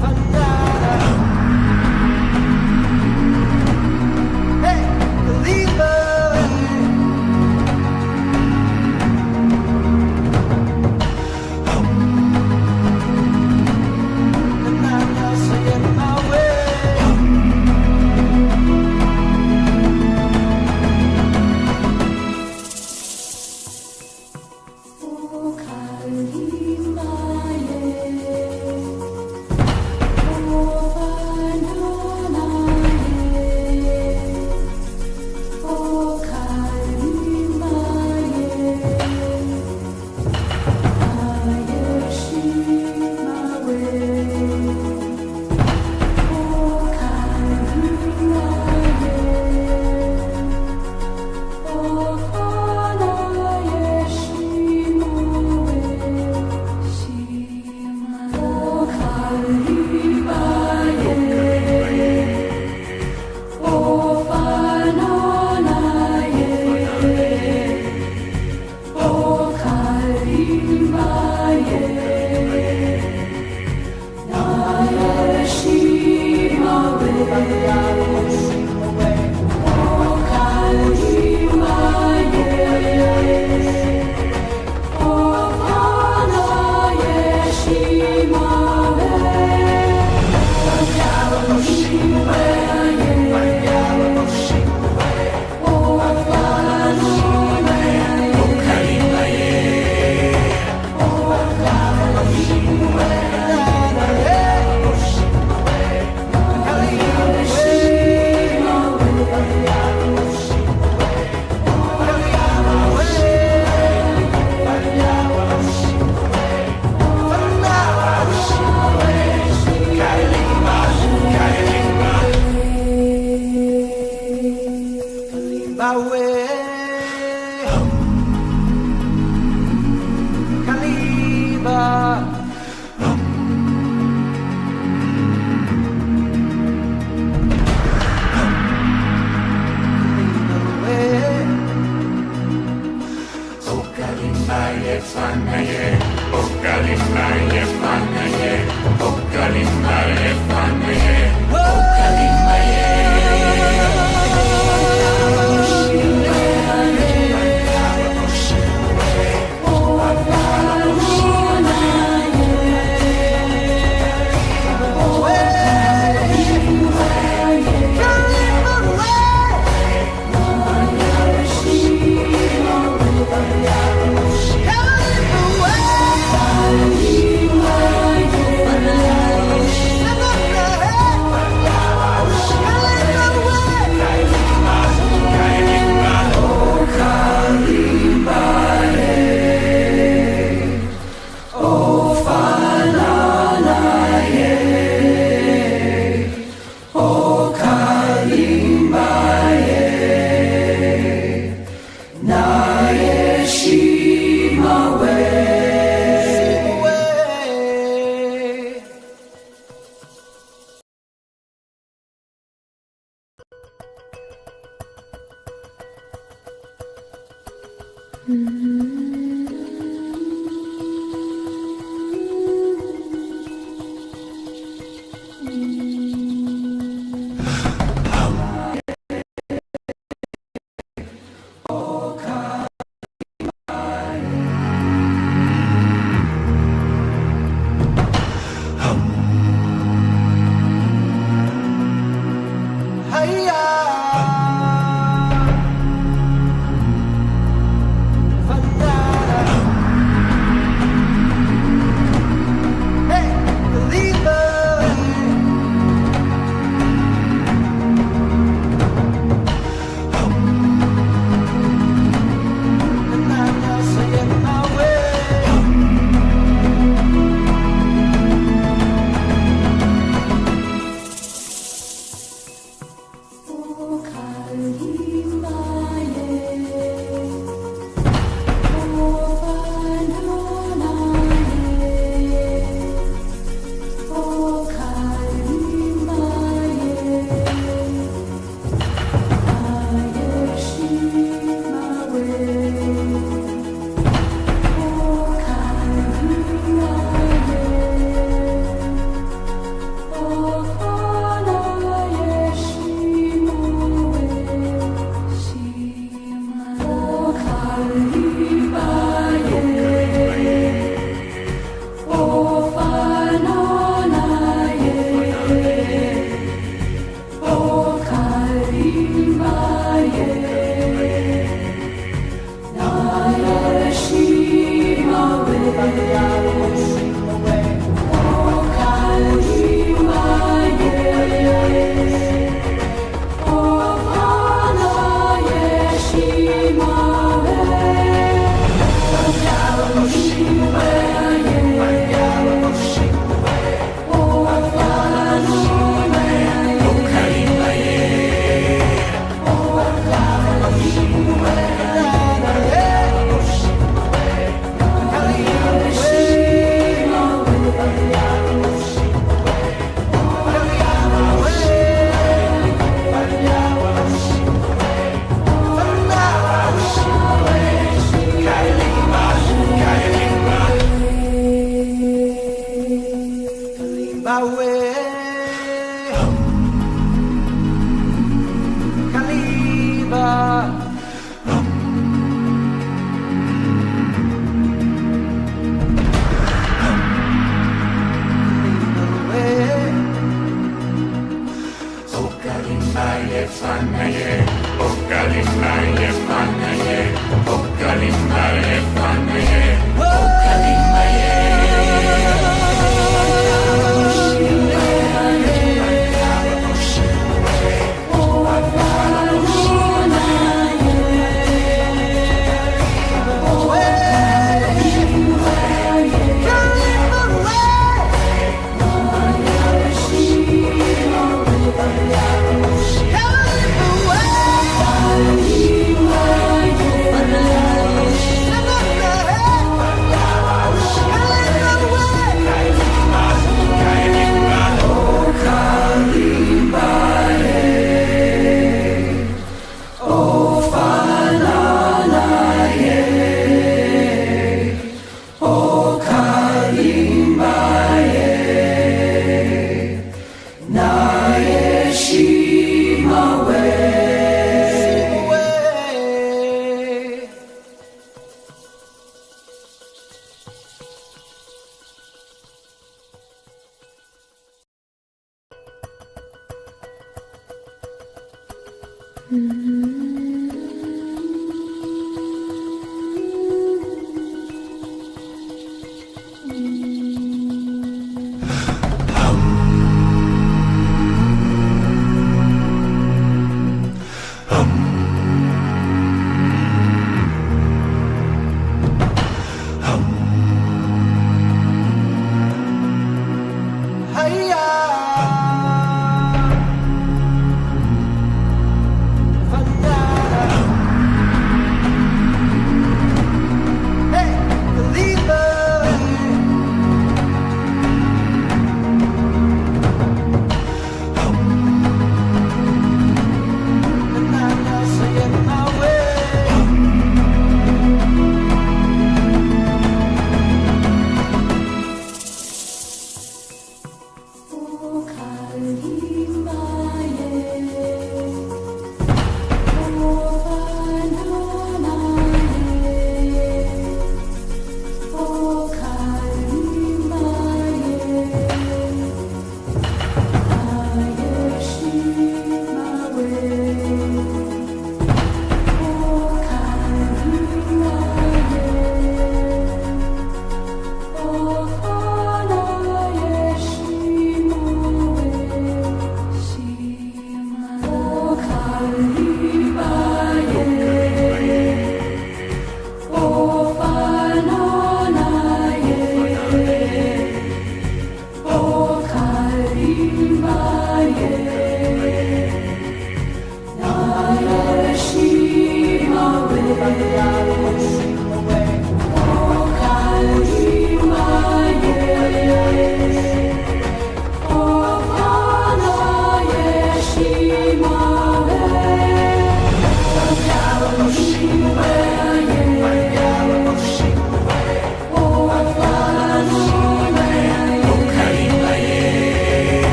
Fanda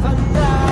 Fanda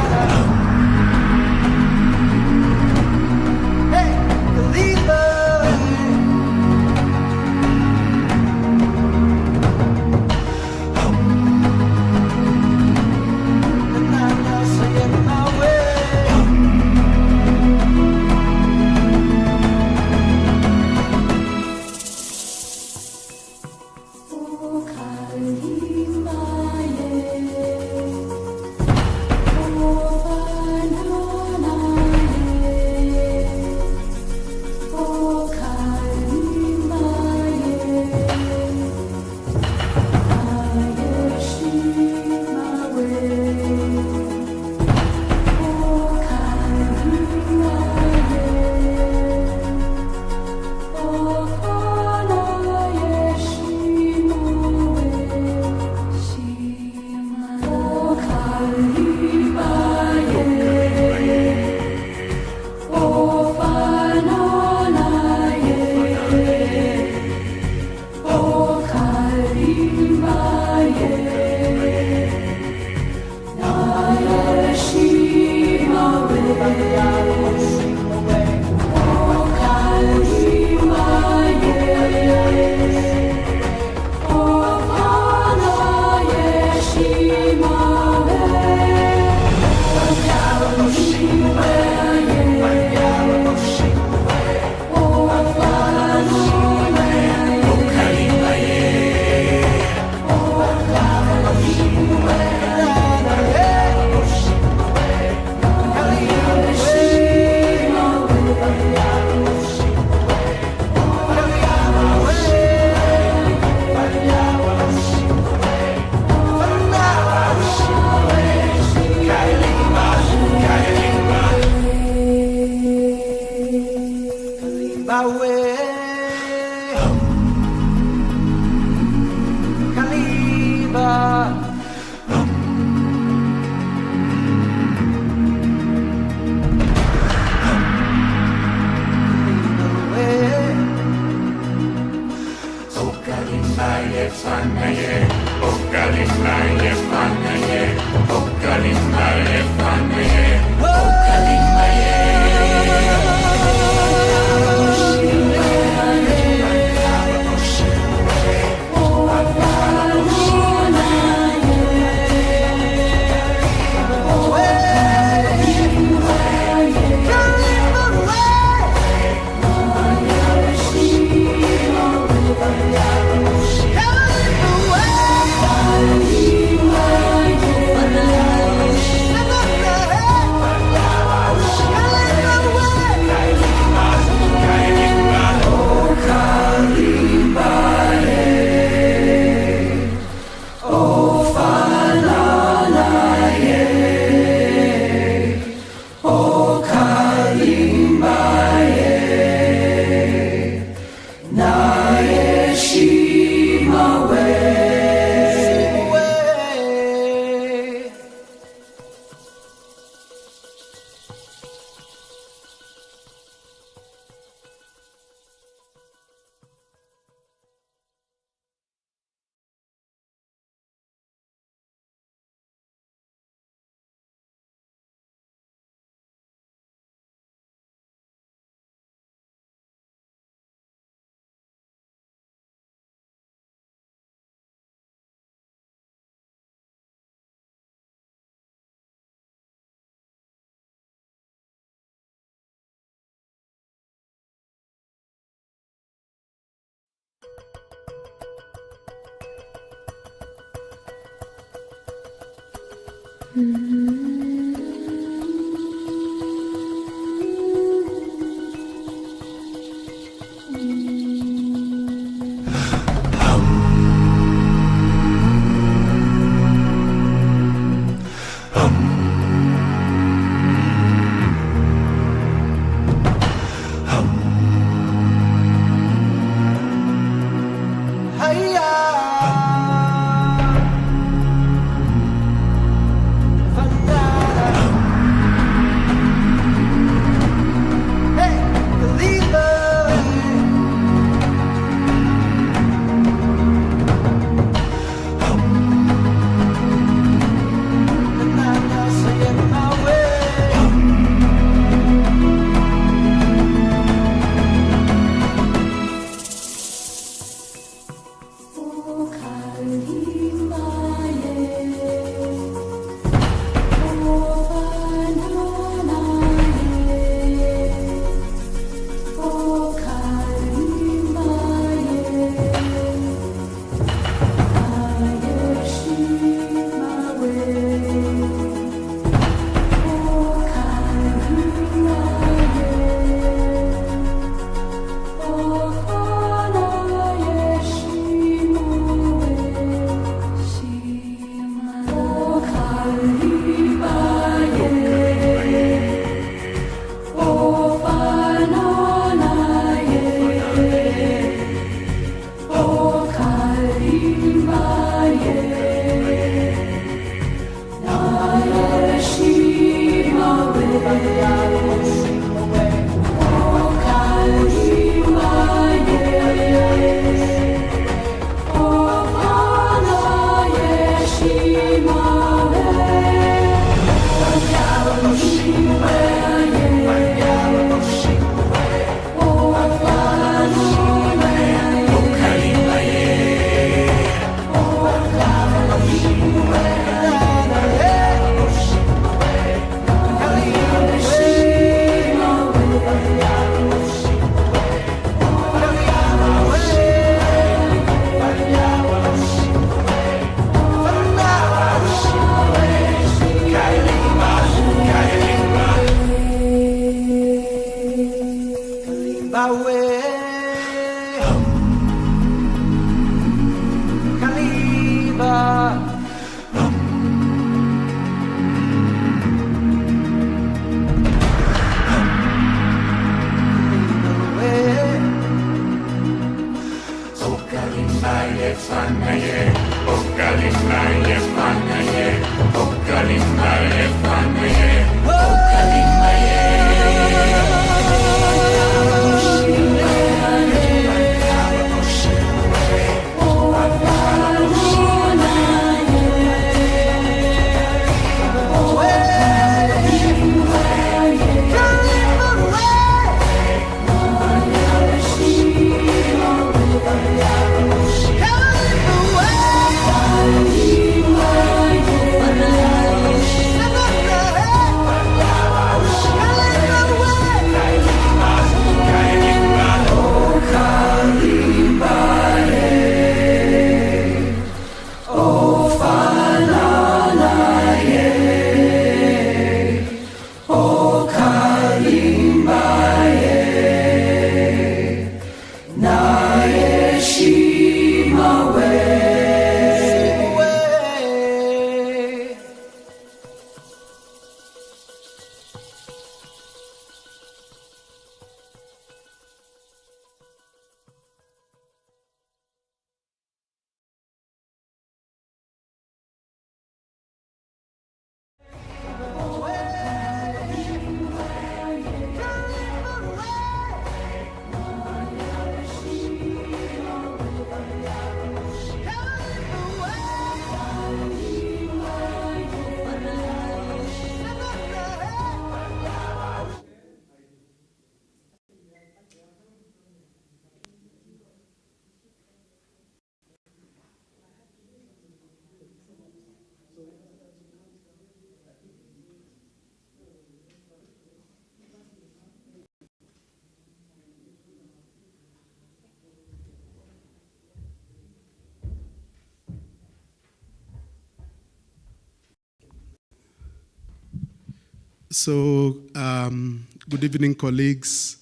Good evening, colleagues.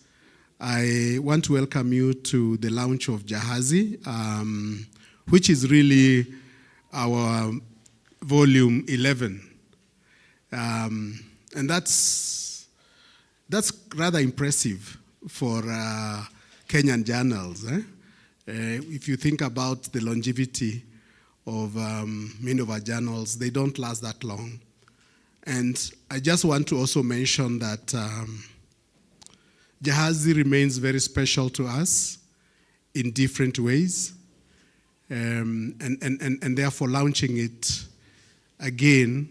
I want to welcome you to the launch of Jahazi, which is really our volume 11. And that's rather impressive for Kenyan journals. If you think about the longevity of many of our journals, they don't last that long. And I just want to also mention that Jahazi remains very special to us in different ways. And therefore launching it again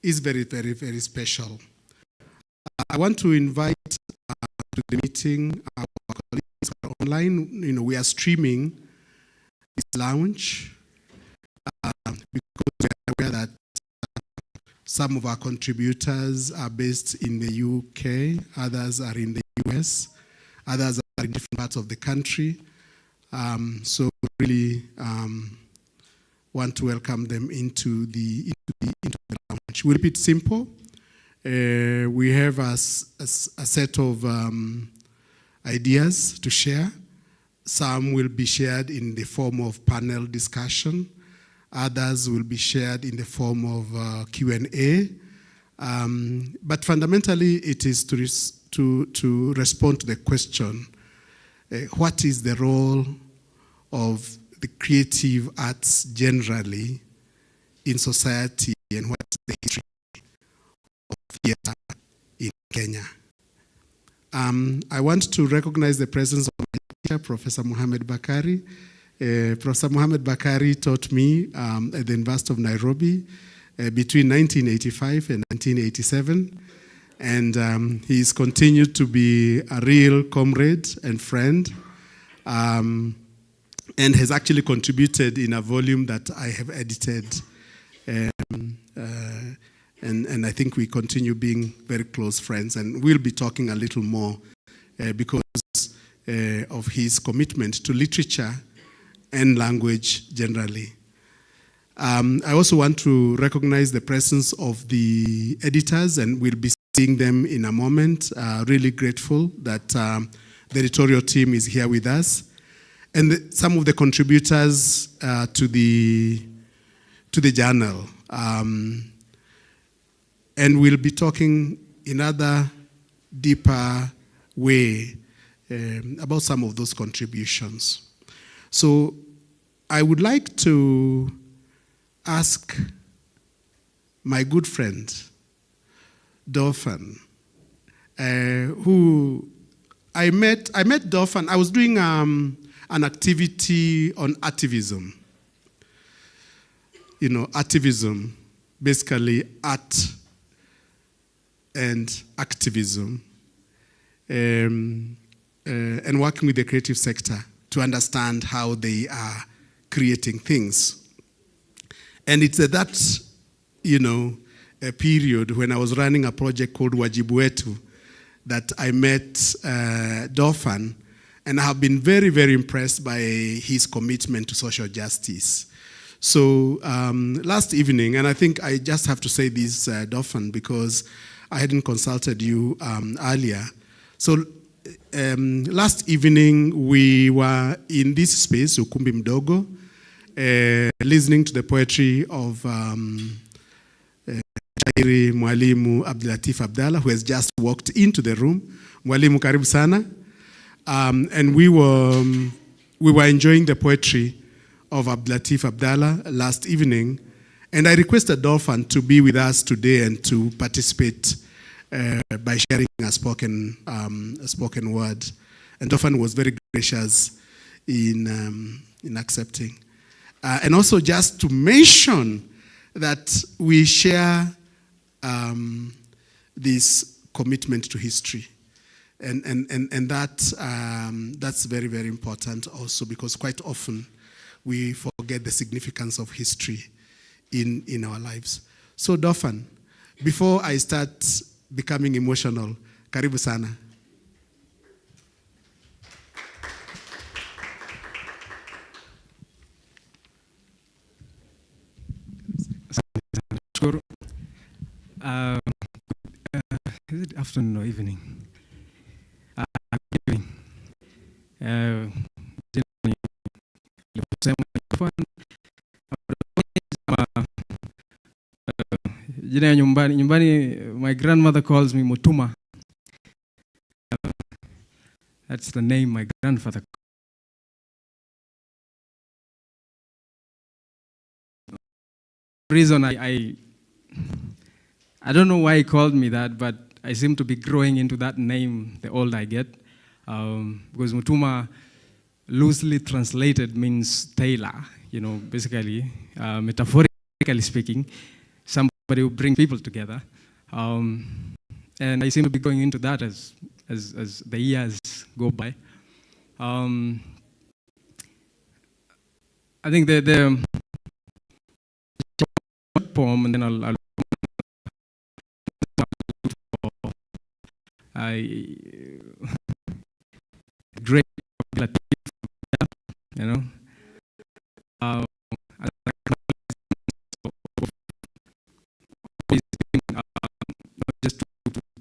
is very, very, very special. I want to invite to the meeting our colleagues who are online. We are streaming this launch because we are aware that some of our contributors are based in the UK, others are in the US, others are in different parts of the country. So we really want to welcome them into the launch. We'll keep it simple. We have a set of ideas to share. Some will be shared in the form of panel discussion. Others will be shared in the form of Q&A. But fundamentally, it is to respond to the question, what is the role of the creative arts generally in society, and what is the history of theatre in Kenya? I want to recognize the presence of my teacher, Professor Mohamed Bakari. Professor Mohamed Bakari taught me at the University of Nairobi between 1985 and 1987. And he's continued to be a real comrade and friend, and has actually contributed in a volume that I have edited. And I think we continue being very close friends, and we'll be talking a little more because of his commitment to literature and language generally. I also want to recognize the presence of the editors, and we'll be seeing them in a moment. Really grateful that the editorial team is here with us, and some of the contributors to the journal. And we'll be talking in another deeper way about some of those contributions. So I would like to ask my good friend, Dauphin, who I met Dauphin. I was doing an activity on activism. Activism, basically art and activism, and working with the creative sector to understand how they are creating things. And it's at that, a period when I was running a project called Wajibu Wetu that I met Dauphin, and I have been very, very impressed by his commitment to social justice. So last evening, and I think I just have to say this, Dauphin, because I hadn't consulted you earlier. So last evening, we were in this space, Ukumbi Mdogo, listening to the poetry of Jairi Mwalimu Abdulatif Abdallah, who has just walked into the room. Mwalimu, karibu sana. And we were enjoying the poetry of Abdulatif Abdallah last evening. And I requested Dauphin to be with us today and to participate by sharing a spoken word. And Dauphin was very gracious in accepting. And also just to mention that we share this commitment to history. And that's very, very important also, because quite often we forget the significance of history in our lives. So Dauphin, before I start becoming emotional, karibu sana. afternoon or evening? Evening. Jina nyumbani, my grandmother calls me Mutuma. That's the name my grandfather. Reason I don't know why he called me that, but I seem to be growing into that name the older I get, because Mutuma, loosely translated, means tailor. Basically, metaphorically speaking, somebody who brings people together, and I seem to be going into that as the years go by. I think the poem, and then I'll great, just to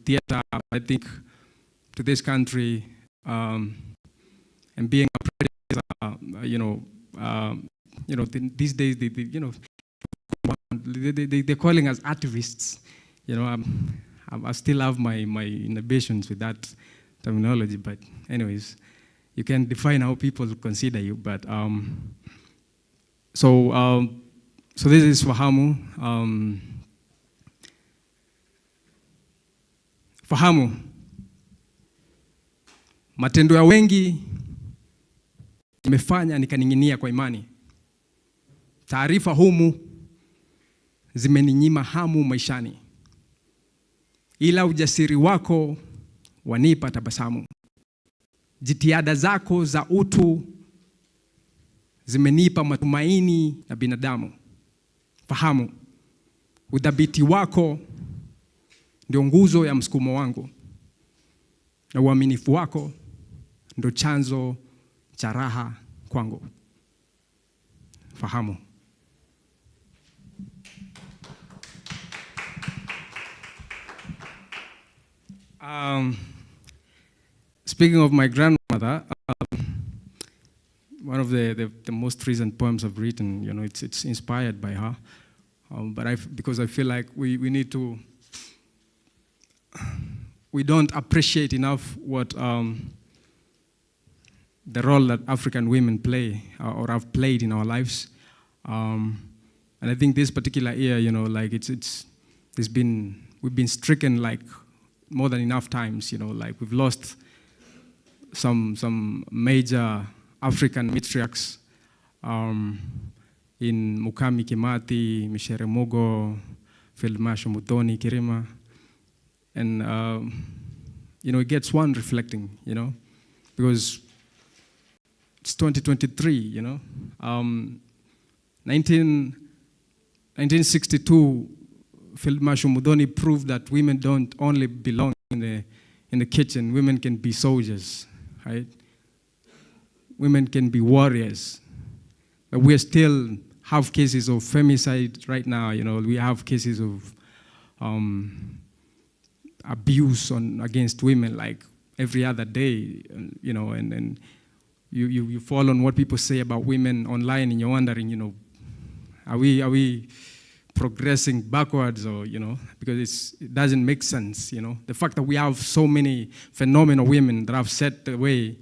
theater, I think, to this country, and being a predator, these days, they're calling us activists. I still have my inhibitions with that terminology, but anyways, you can define how people consider you. But so this is Fahamu. Fahamu, matendo ya wengi imefanya nikaning'inia kwa imani. Taarifa humu zimeninyima hamu maishani, ila ujasiri wako wanipa tabasamu. Jitihada zako za utu zimenipa matumaini na binadamu. Fahamu, udhabiti wako ndio nguzo ya msukumo wangu, na uaminifu wako ndio chanzo cha raha kwangu. Fahamu. Speaking of my grandmother, one of the most recent poems I've written, it's inspired by her. Because I feel like we don't appreciate enough what the role that African women play or have played in our lives. And I think this particular year, we've been stricken like more than enough times, we've lost some major African matriarchs in Mukami Kimathi, Micere Mugo, Field Marshal Muthoni Kirima. And, it gets one reflecting, because it's 2023, 1962, Field Marshal Muthoni proved that women don't only belong in the kitchen. Women can be soldiers, right? Women can be warriors. But we still have cases of femicide right now. We have cases of abuse against women like every other day. And you fall on what people say about women online, and you're wondering, are we progressing backwards, or because it doesn't make sense. The fact that we have so many phenomenal women that have set the way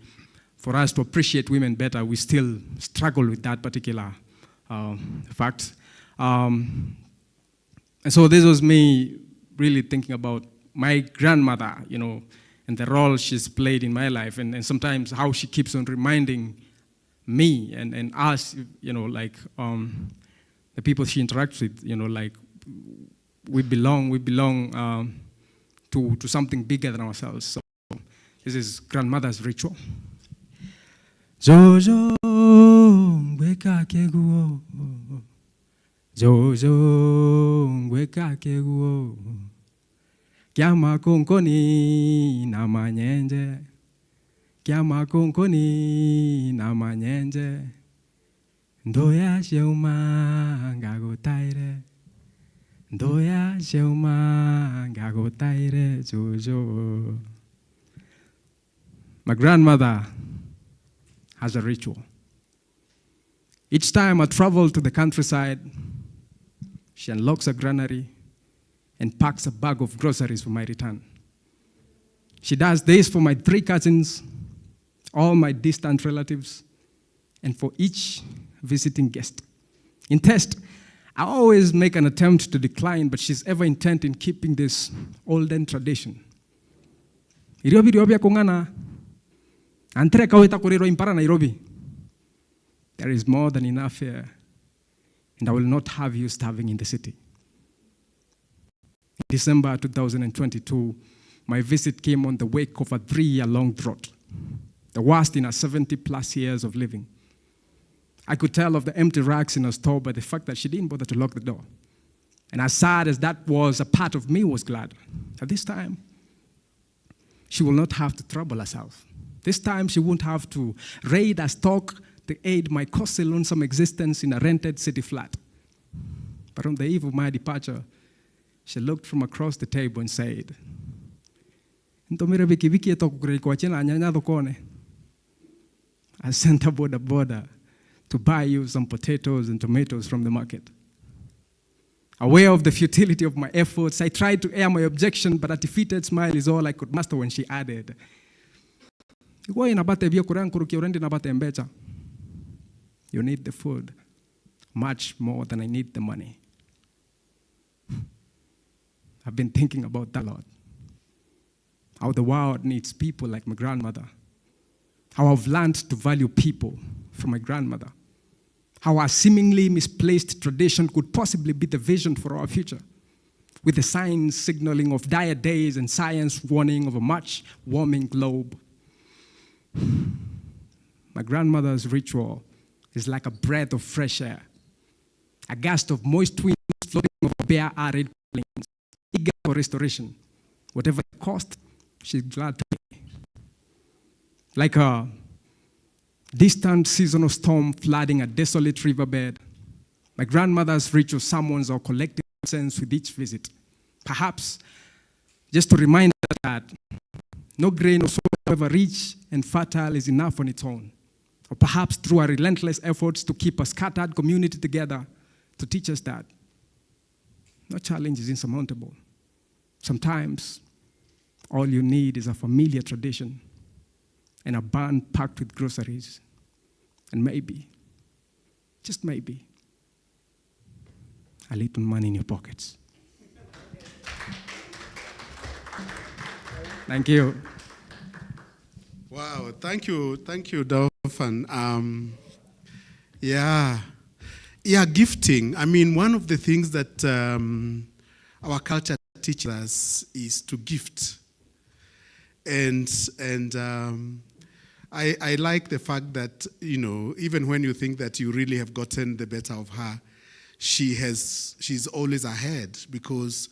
for us to appreciate women better, we still struggle with that particular fact. And so this was me really thinking about my grandmother, and the role she's played in my life, and sometimes how she keeps on reminding me and us, the people she interacts with, we belong to something bigger than ourselves. So this is grandmother's ritual. Jojo ngweka keguo, Jojo ngweka keguo, kiama konkoni na manyenje, kiama konkoni na manyenje, ndoya sheuma ngago taire, ndoya sheuma ngagotaire jojo. My grandmother has a ritual. Each time I travel to the countryside, she unlocks a granary and packs a bag of groceries for my return. She does this for my 3 cousins, all my distant relatives, and for each visiting guest. In test, I always make an attempt to decline, but she's ever intent in keeping this olden tradition. There is more than enough here, and I will not have you starving in the city. In December 2022, my visit came on the wake of a 3-year-long drought, the worst in her 70-plus years of living. I could tell of the empty racks in her store by the fact that she didn't bother to lock the door. And as sad as that was, a part of me was glad that this time she will not have to trouble herself. This time she won't have to raid a stock to aid my costly lonesome existence in a rented city flat. But on the eve of my departure, she looked from across the table and said, I sent a boda to buy you some potatoes and tomatoes from the market. Aware of the futility of my efforts, I tried to air my objection, but a defeated smile is all I could muster when she added, you need the food much more than I need the money. I've been thinking about that a lot. How the world needs people like my grandmother. How I've learned to value people from my grandmother. How our seemingly misplaced tradition could possibly be the vision for our future, with the signs signaling of dire days and science warning of a much warming globe. My grandmother's ritual is like a breath of fresh air, a gust of moist winds floating over bare arid plains, eager for restoration. Whatever it cost, she's glad to pay. Like a distant seasonal storm flooding a desolate riverbed, my grandmother's ritual summons our collective sense with each visit. Perhaps just to remind us that no grain or soil, however rich and fertile, is enough on its own. Or perhaps through our relentless efforts to keep a scattered community together, to teach us that no challenge is insurmountable. Sometimes all you need is a familiar tradition and a barn packed with groceries, and maybe, just maybe, a little money in your pockets. Thank you. Wow, thank you, Dolphin. Yeah, gifting. I mean, one of the things that our culture teaches us is to gift. And I like the fact that, even when you think that you really have gotten the better of her, she's always ahead, because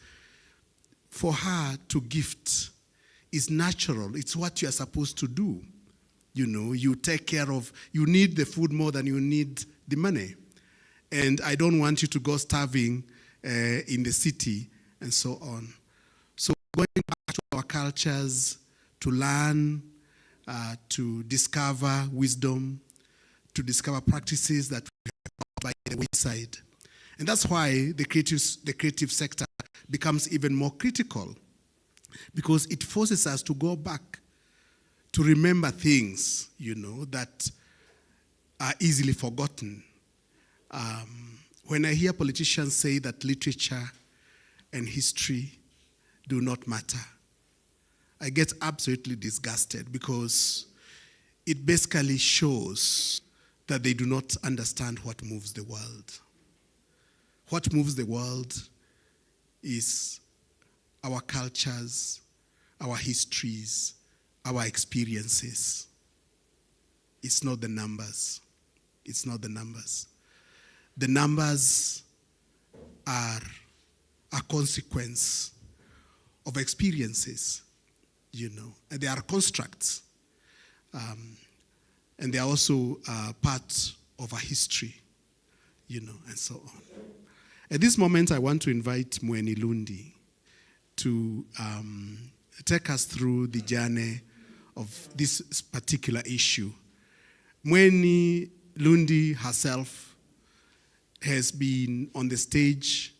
for her to gift is natural. It's what you are supposed to do. You take care of, you need the food more than you need the money. And I don't want you to go starving in the city and so on. So going back to our cultures, to learn, to discover wisdom, to discover practices that we have by the wayside. And that's why the creative sector becomes even more critical, because it forces us to go back, to remember things, that are easily forgotten. When I hear politicians say that literature and history do not matter, I get absolutely disgusted, because it basically shows that they do not understand what moves the world. What moves the world is our cultures, our histories, our experiences. It's not the numbers. It's not the numbers. The numbers are a consequence of experiences, and they are constructs. And they are also part of a history, and so on. At this moment, I want to invite Mweni Lundi to take us through the journey of this particular issue. Mweni Lundi herself has been on the stage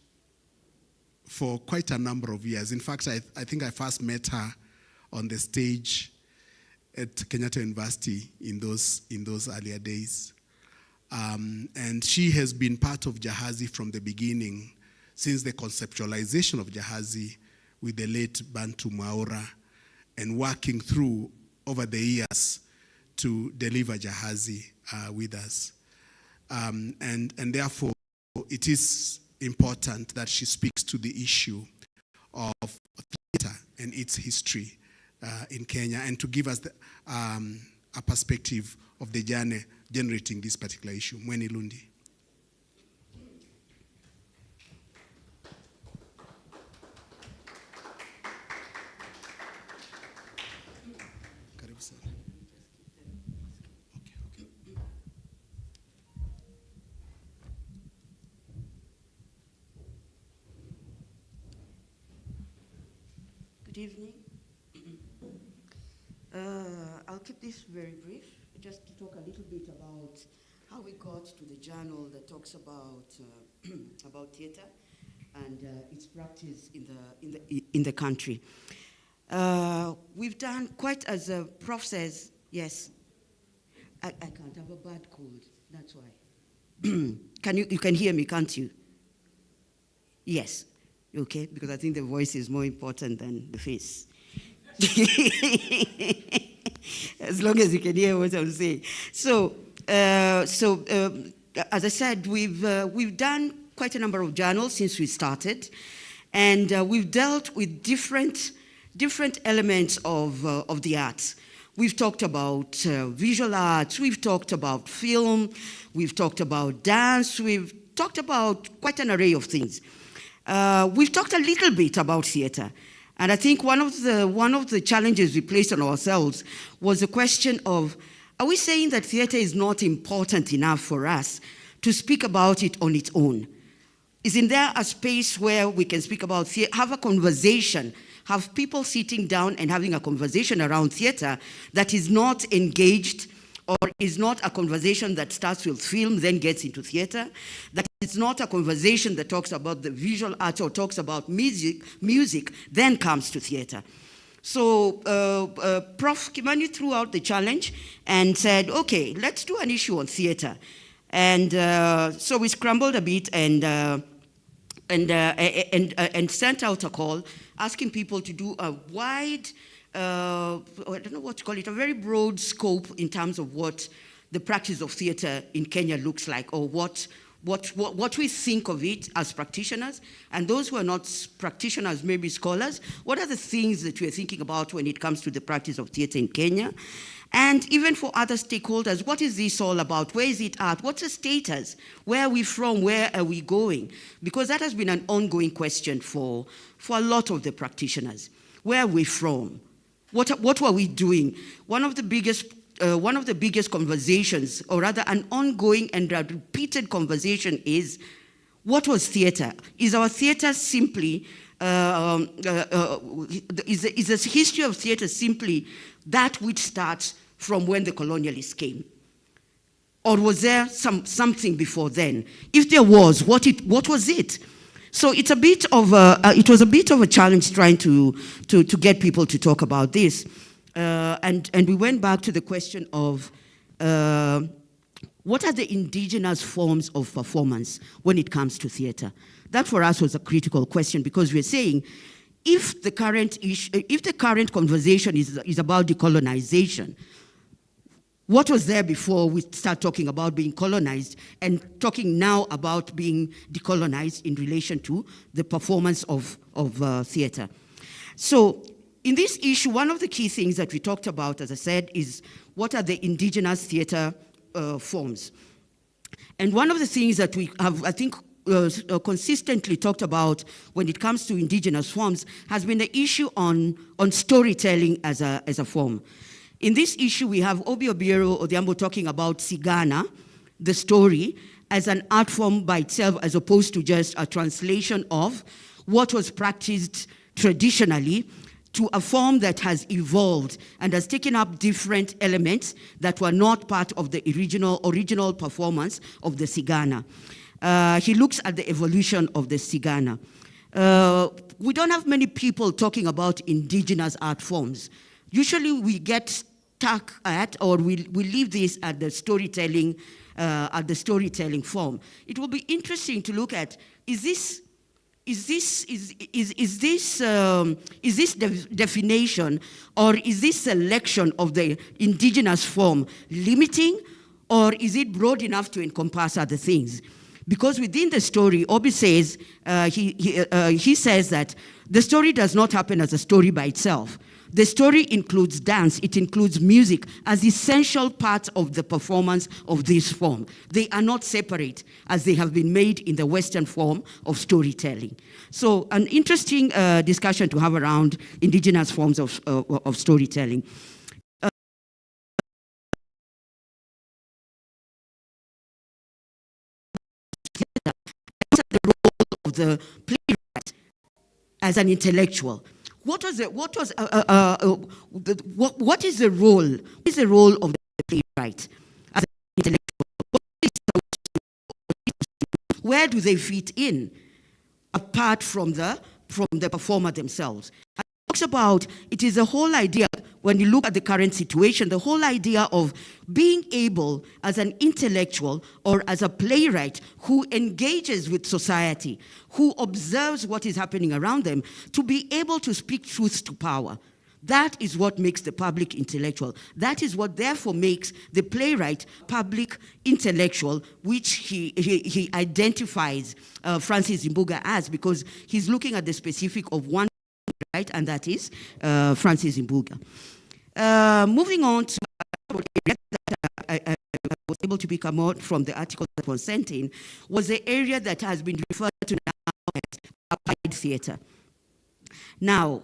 for quite a number of years. In fact, I think I first met her on the stage at Kenyatta University in those earlier days. And she has been part of Jahazi from the beginning, since the conceptualization of Jahazi with the late Bantu Mwaura, and working through over the years to deliver Jahazi with us. And therefore, it is important that she speaks to the issue of theater and its history in Kenya, and to give us a perspective of the journey generating this particular issue. Mweni Lundi. Good evening. I'll keep this very brief, just to talk a little bit about how we got to the journal that talks about about theater and its practice in the country. We've done quite, as a Prof says, yes. I can't have a bad cold. That's why. You can hear me, can't you? Yes. Okay, because I think the voice is more important than the face. As long as you can hear what I'm saying. So, as I said, we've done quite a number of journals since we started, and we've dealt with different elements of the arts. We've talked about visual arts, we've talked about film, we've talked about dance, we've talked about quite an array of things. We've talked a little bit about theater, and I think one of the challenges we placed on ourselves was the question of, are we saying that theater is not important enough for us to speak about it on its own? Isn't there a space where we can speak about theater, have a conversation, have people sitting down and having a conversation around theater that is not engaged, or is not a conversation that starts with film, then gets into theater, that it's not a conversation that talks about the visual arts or talks about music, then comes to theater. So Prof Kimani threw out the challenge and said, okay, let's do an issue on theater. And so we scrambled a bit and sent out a call asking people to do a wide, I don't know what to call it, a very broad scope in terms of what the practice of theater in Kenya looks like, or what we think of it as practitioners, and those who are not practitioners, maybe scholars. What are the things that we're thinking about when it comes to the practice of theater in Kenya? And even for other stakeholders, what is this all about? Where is it at? What's the status? Where are we from? Where are we going? Because that has been an ongoing question for a lot of the practitioners. Where are we from? What were we doing? One of the biggest conversations, or rather an ongoing and a repeated conversation, is, what was theater? Is our theater simply, is the history of theater simply that which starts from when the colonialists came? Or was there something before then? If there was, what was it? So it's a bit of it was a bit of a challenge trying to get people to talk about this. And we went back to the question of what are the indigenous forms of performance when it comes to theater? That for us was a critical question, because we're saying, if the current conversation is about decolonization, what was there before we start talking about being colonized and talking now about being decolonized in relation to the performance of theater? So in this issue, one of the key things that we talked about, as I said, is what are the indigenous theater forms? And one of the things that we have, I think, consistently talked about when it comes to indigenous forms has been the issue on storytelling as a form. In this issue, we have Obi Obiero Odhiambo talking about Sigana, the story, as an art form by itself, as opposed to just a translation of what was practiced traditionally to a form that has evolved and has taken up different elements that were not part of the original performance of the Sigana. He looks at the evolution of the Sigana. We don't have many people talking about indigenous art forms. Usually we get stuck at, or we leave this at the storytelling form. It will be interesting to look at, is this definition or is this selection of the indigenous form limiting, or is it broad enough to encompass other things? Because within the story, Obi says, he says that the story does not happen as a story by itself. The story includes dance, it includes music as essential parts of the performance of this form. They are not separate as they have been made in the Western form of storytelling. So an interesting discussion to have around indigenous forms of storytelling. The role of the playwright as an intellectual. What is the role? What is the role of the playwright as an intellectual? Where do they fit in, apart from the performer themselves? And it talks about, it is the whole idea, when you look at the current situation, the whole idea of being able as an intellectual or as a playwright who engages with society, who observes what is happening around them, to be able to speak truth to power. That is what makes the public intellectual. That is what therefore makes the playwright public intellectual, which he identifies Francis Mbuga as, because he's looking at the specific of one, right, and that is Francis Mbuga. Moving on to that I was able to pick out from the article that was sent in, was the area that has been referred to now as applied theatre. Now,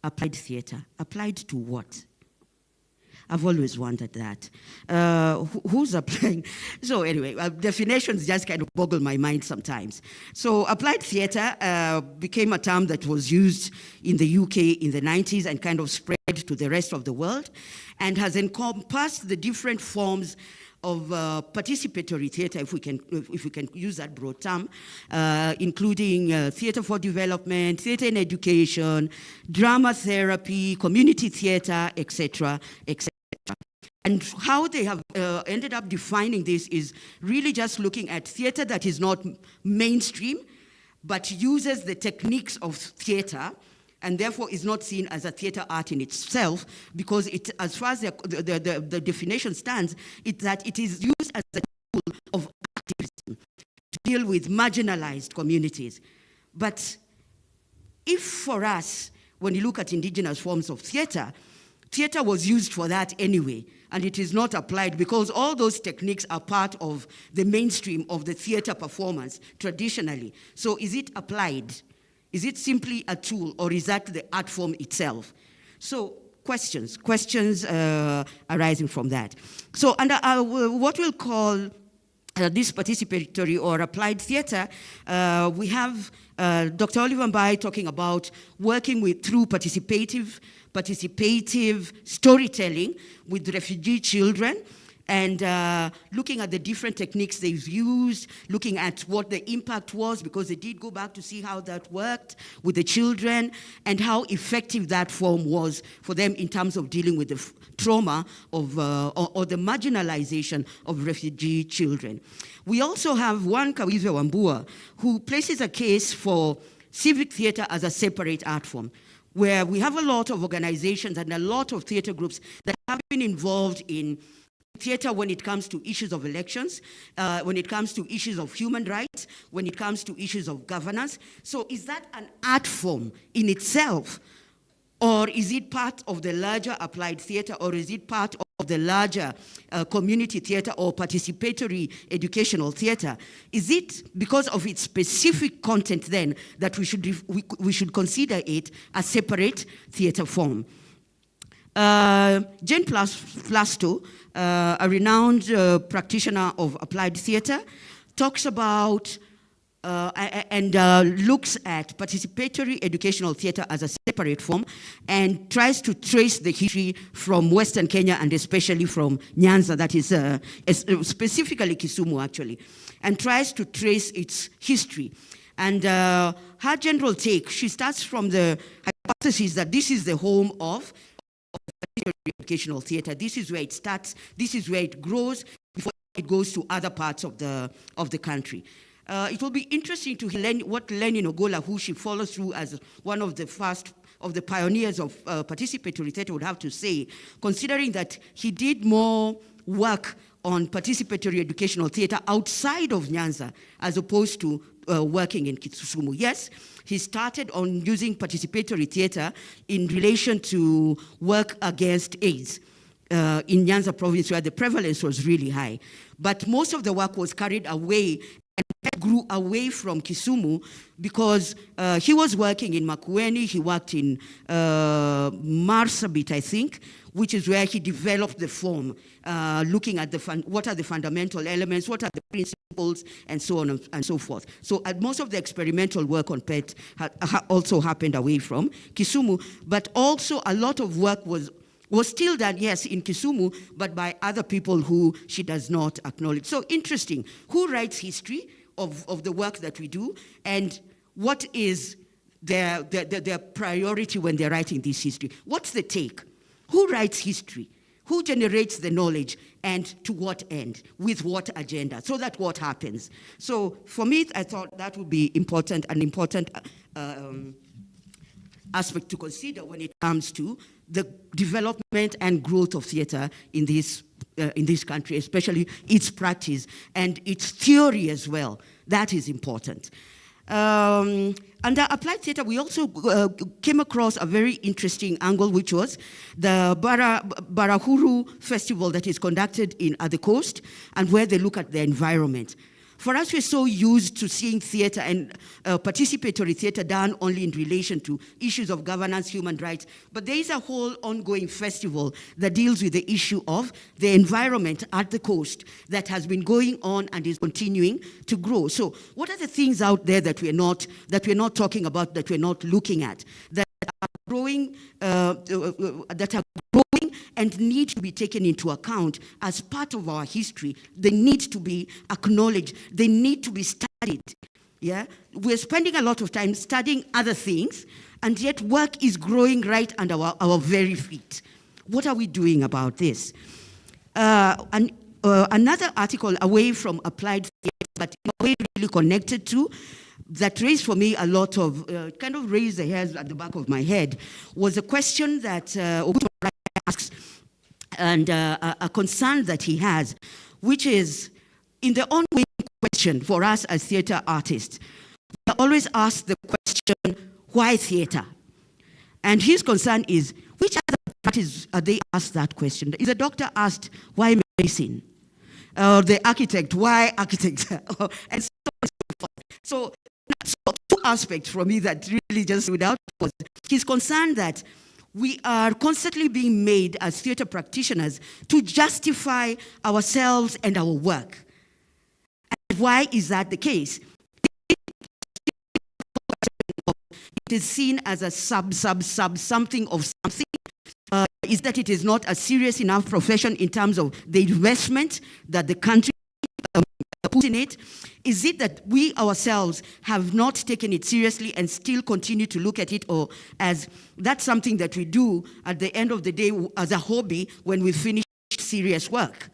applied theatre, applied to what? I've always wondered that. Who's applying? So anyway, definitions just kind of boggle my mind sometimes. So applied theatre became a term that was used in the UK in the 90s and kind of spread to the rest of the world, and has encompassed the different forms of participatory theatre, if we can use that broad term, including theatre for development, theatre in education, drama therapy, community theatre, etc., etc. And how they have ended up defining this is really just looking at theatre that is not mainstream, but uses the techniques of theatre, and therefore is not seen as a theatre art in itself, because it, as far as the definition stands, that it is used as a tool of activism to deal with marginalized communities. But if for us, when you look at indigenous forms of theatre, theatre was used for that anyway, and it is not applied because all those techniques are part of the mainstream of the theatre performance traditionally. So is it applied? Is it simply a tool, or is that the art form itself? So questions arising from that. So under what we'll call this participatory or applied theatre, we have Dr. Oliver Mbai talking about working through participative storytelling with refugee children, and looking at the different techniques they've used, looking at what the impact was, because they did go back to see how that worked with the children and how effective that form was for them in terms of dealing with the trauma of, or the marginalization of refugee children. We also have one Kawive Wambua, who places a case for civic theatre as a separate art form, where we have a lot of organizations and a lot of theatre groups that have been involved in theatre when it comes to issues of elections, when it comes to issues of human rights, when it comes to issues of governance. So is that an art form in itself, or is it part of the larger applied theatre, or is it part of the larger community theatre or participatory educational theatre? Is it because of its specific content then that we should consider it a separate theatre form? Jane Plasto, a renowned practitioner of applied theatre, talks about looks at participatory educational theatre as a separate form and tries to trace the history from Western Kenya and especially from Nyanza, that is specifically Kisumu actually, and tries to trace its history. And her general take, she starts from the hypothesis that this is the home of educational theatre. This is where it starts, this is where it grows before it goes to other parts of the country. It will be interesting to hear what Lenny Ogola, who she follows through as one of the first of the pioneers of participatory theatre, would have to say, considering that he did more work on participatory educational theatre outside of Nyanza as opposed to working in Kisumu. Yes, he started on using participatory theatre in relation to work against AIDS in Nyanza province, where the prevalence was really high. But most of the work was carried away and grew away from Kisumu because he was working in Makueni, he worked in Marsabit, I think, which is where he developed the form, looking at what are the fundamental elements, what are the principles, and so on and so forth. So most of the experimental work on PET also happened away from Kisumu, but also a lot of work was still done, yes, in Kisumu, but by other people who she does not acknowledge. So interesting, who writes history of the work that we do, and what is their priority when they're writing this history? What's the take? Who writes history? Who generates the knowledge, and to what end? With what agenda? So that what happens? So for me, I thought that would be important, an important aspect to consider when it comes to the development and growth of theatre in this country, especially its practice and its theory as well. That is important. Under applied theatre, we also came across a very interesting angle, which was the Barahuru festival that is conducted at the coast, and where they look at the environment. For us, we're so used to seeing theatre and participatory theatre done only in relation to issues of governance, human rights, but there is a whole ongoing festival that deals with the issue of the environment at the coast that has been going on and is continuing to grow. So what are the things out there that we're not talking about, that we're not looking at, that are growing, and need to be taken into account as part of our history? They need to be acknowledged. They need to be studied. Yeah, we're spending a lot of time studying other things, and yet work is growing right under our very feet. What are we doing about this? Another article away from applied theatre, but in a way really connected to, that raised for me a lot of, kind of raised the hairs at the back of my head, was a question that asks, and a concern that he has, which is, in the ongoing question for us as theatre artists, we always ask the question, why theatre? And his concern is, which other practice are they asked that question? Is the doctor asked, why medicine? Or the architect, why architecture? And so on and so forth. So two aspects for me that really just stood out was his concern that we are constantly being made as theatre practitioners to justify ourselves and our work. And why is that the case? It is seen as a something of something. Is that it is not a serious enough profession in terms of the investment that the country puts in it? Is it that we ourselves have not taken it seriously and still continue to look at it, or as that's something that we do at the end of the day as a hobby when we finish serious work?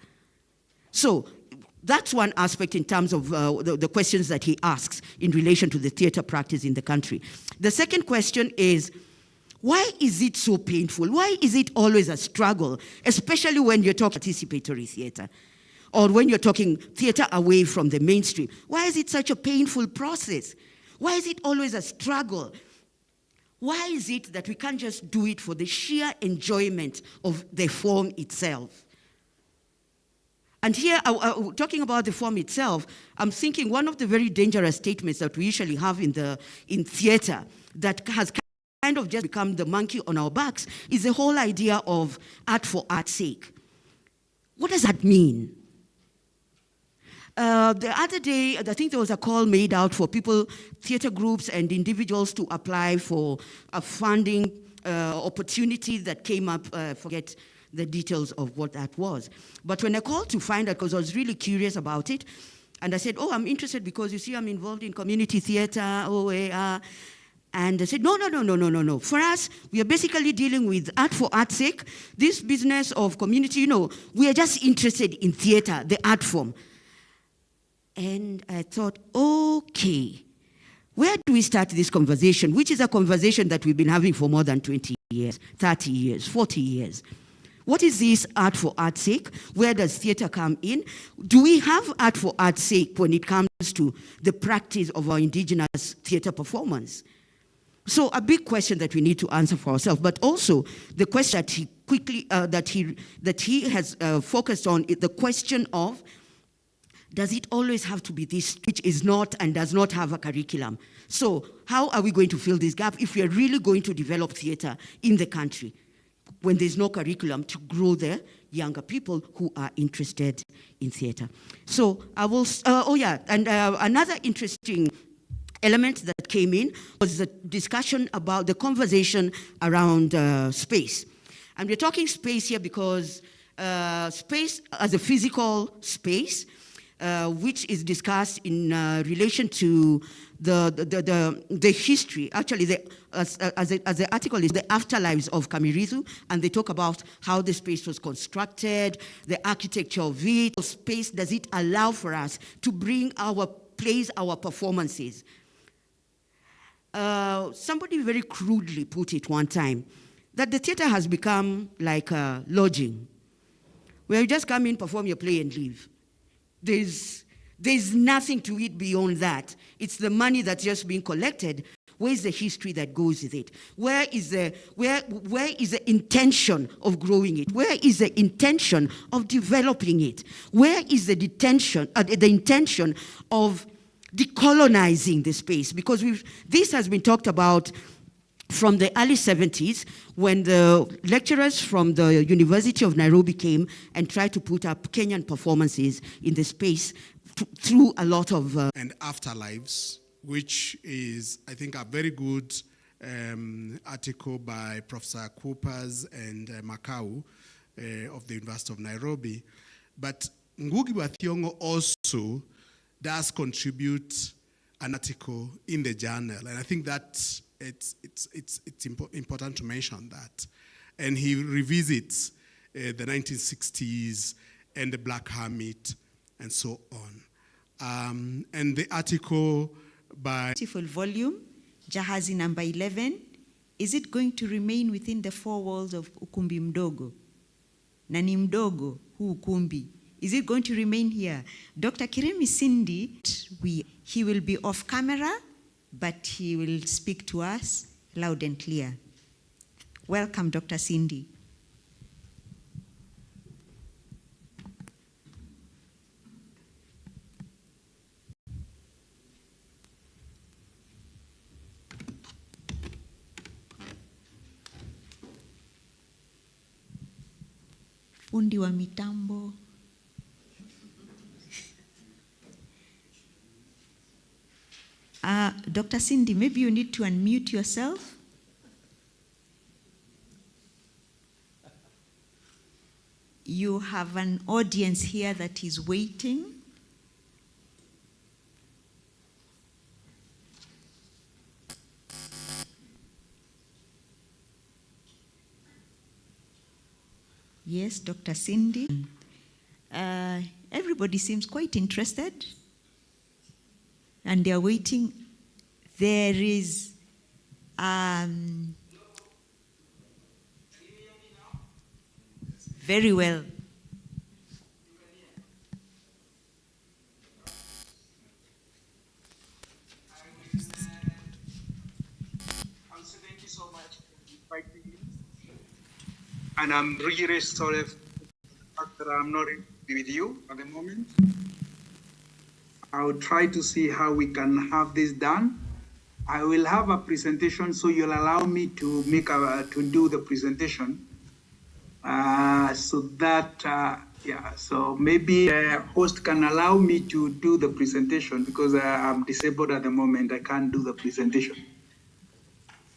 So that's one aspect in terms of the questions that he asks in relation to the theatre practice in the country. The second question is, why is it so painful? Why is it always a struggle, especially when you're talking participatory theatre, or when you're talking theatre away from the mainstream? Why is it such a painful process? Why is it always a struggle? Why is it that we can't just do it for the sheer enjoyment of the form itself? And here, talking about the form itself, I'm thinking one of the very dangerous statements that we usually have in theatre that has kind of just become the monkey on our backs is the whole idea of art for art's sake. What does that mean? The other day, I think there was a call made out for people, theater groups and individuals to apply for a funding opportunity that came up, forget the details of what that was. But when I called to find out, because I was really curious about it, and I said, oh, I'm interested because you see I'm involved in community theater, OAR. And I said, no. For us, we are basically dealing with art for art's sake. This business of community, we are just interested in theater, the art form. And I thought, okay, where do we start this conversation? Which is a conversation that we've been having for more than 20 years, 30 years, 40 years. What is this art for art's sake? Where does theater come in? Do we have art for art's sake when it comes to the practice of our indigenous theater performance? So a big question that we need to answer for ourselves, but also the question that he quickly, that he has focused on, the question of, does it always have to be this, which is not and does not have a curriculum? So how are we going to fill this gap if we are really going to develop theater in the country when there's no curriculum to grow the younger people who are interested in theater? So I will, another interesting element that came in was the discussion about the conversation around space. And we're talking space here because space as a physical space, which is discussed in relation to the history. Actually, as the article is the afterlives of Kamirizu, and they talk about how the space was constructed, the architecture of it. Space, does it allow for us to bring our plays, our performances? Somebody very crudely put it one time, that the theater has become like a lodging, where you just come in, perform your play, and leave. There's nothing to it beyond that. It's the money that's just being collected. Where is the history that goes with it? Where is the intention of growing it? Where is the intention of developing it? Where is the intention of decolonizing the space? Because this has been talked about from the early 70s, when the lecturers from the University of Nairobi came and tried to put up Kenyan performances in the space through a lot of... And Afterlives, which is, I think, a very good article by Professor Coopers and Makau of the University of Nairobi. But Ngugi wa Thiong'o also does contribute an article in the journal, and I think that it's important to mention that. And he revisits the 1960s and the Black Hermit and so on. And the article by... Beautiful volume, Jahazi number 11. Is it going to remain within the four walls of ukumbi mdogo? Nani mdogo, hu ukumbi. Is it going to remain here? Dr. Kiremi Cindy, he will be off camera, but he will speak to us loud and clear. Welcome, Dr. Cindy. Fundi wa mitambo. Dr. Cindy, maybe you need to unmute yourself. You have an audience here that is waiting. Yes, Dr. Cindy. Everybody seems quite interested. And they are waiting. There is very well. Also, thank you so much for inviting me. And I'm really sorry for the fact that I'm not with you at the moment. I will try to see how we can have this done. I will have a presentation, so you'll allow me to do the presentation, so that Yeah, so maybe host can allow me to do the presentation because I'm disabled at the moment. I can't do the presentation.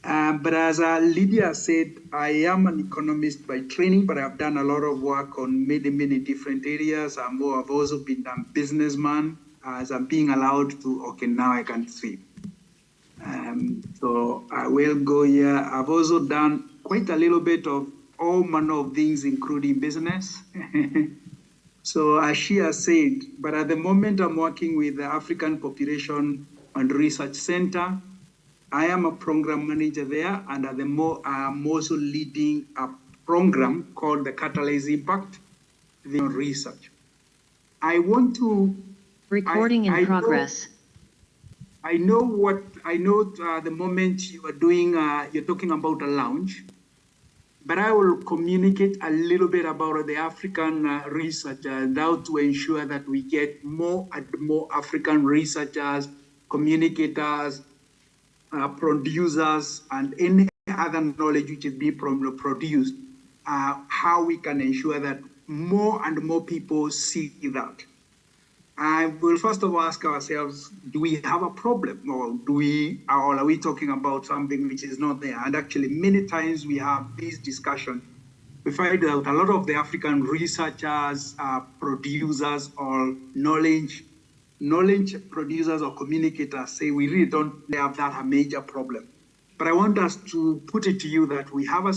But as Lydia said, I am an economist by training, but I've done a lot of work on many, many different areas. I've also been a businessman as I'm being allowed to, okay, now I can see. So I will go here. I've also done quite a little bit of all manner of things, including business. So as she has said, but at the moment I'm working with the African Population and Research Center. I am a program manager there, and I'm also leading a program called the Catalyze Impact Research. I want to... Recording in progress. I know the moment you are doing, you're talking about a lounge, but I will communicate a little bit about the African research now to ensure that we get more and more African researchers, communicators, producers, and any other knowledge which is being produced, how we can ensure that more and more people see that. I will first of all ask ourselves, do we have a problem, or are we talking about something which is not there? And actually, many times we have these discussions. We find out a lot of the African researchers, producers, or knowledge producers or communicators say we really don't have that a major problem. But I want us to put it to you that we have a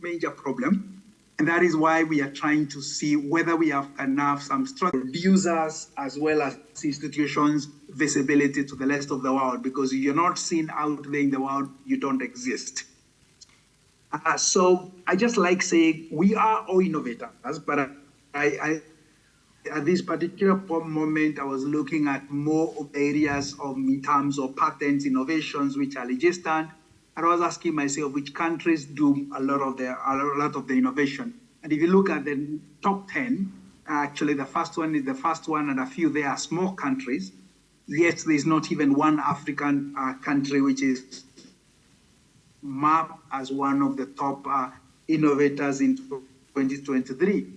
major problem. And that is why we are trying to see whether we have enough some producers as well as institutions visibility to the rest of the world, because you're not seen out there in the world, you don't exist. So I just like saying we are all innovators, but I at this particular moment, I was looking at more of areas in terms of patents, innovations, which are registered. And I was asking myself which countries do a lot of the innovation. And if you look at the top 10, actually the first one is the first one, and a few there are small countries. Yet there's not even one African country which is mapped as one of the top innovators in 2023.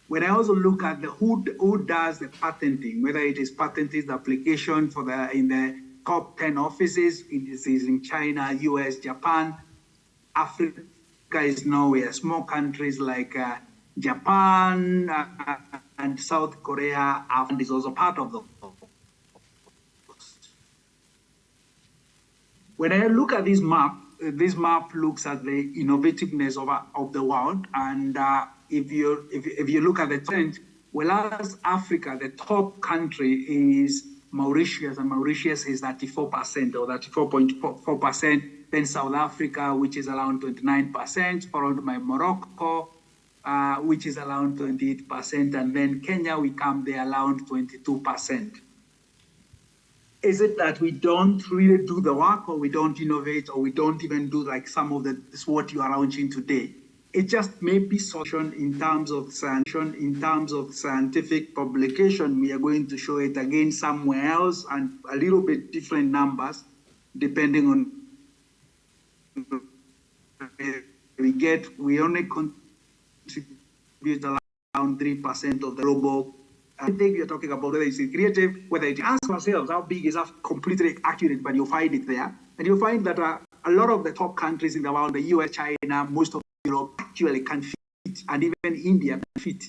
When I also look at who does the patenting, whether it is patenting application in the top 10 offices, it is in China, US, Japan. Africa is nowhere. Small countries like Japan and South Korea is also part of them. When I look at this map looks at the innovativeness of the world, and if you look at the trend, whereas Africa, the top country is Mauritius, and Mauritius is 34% or 34.4%. Then South Africa, which is around 29%, followed by Morocco, which is around 28%, and then Kenya, we come there around 22%. Is it that we don't really do the work, or we don't innovate, or we don't even do like some of what you are launching today? It just may be solution in terms of scientific publication. We are going to show it again somewhere else and a little bit different numbers, depending on we only contribute around 3% of the global. I think we are talking about whether it's creative, whether it ask ourselves how big is that completely accurate, but you'll find it there. And you'll find that a lot of the top countries in the world, the US, China, most of Europe actually can fit, and even India can fit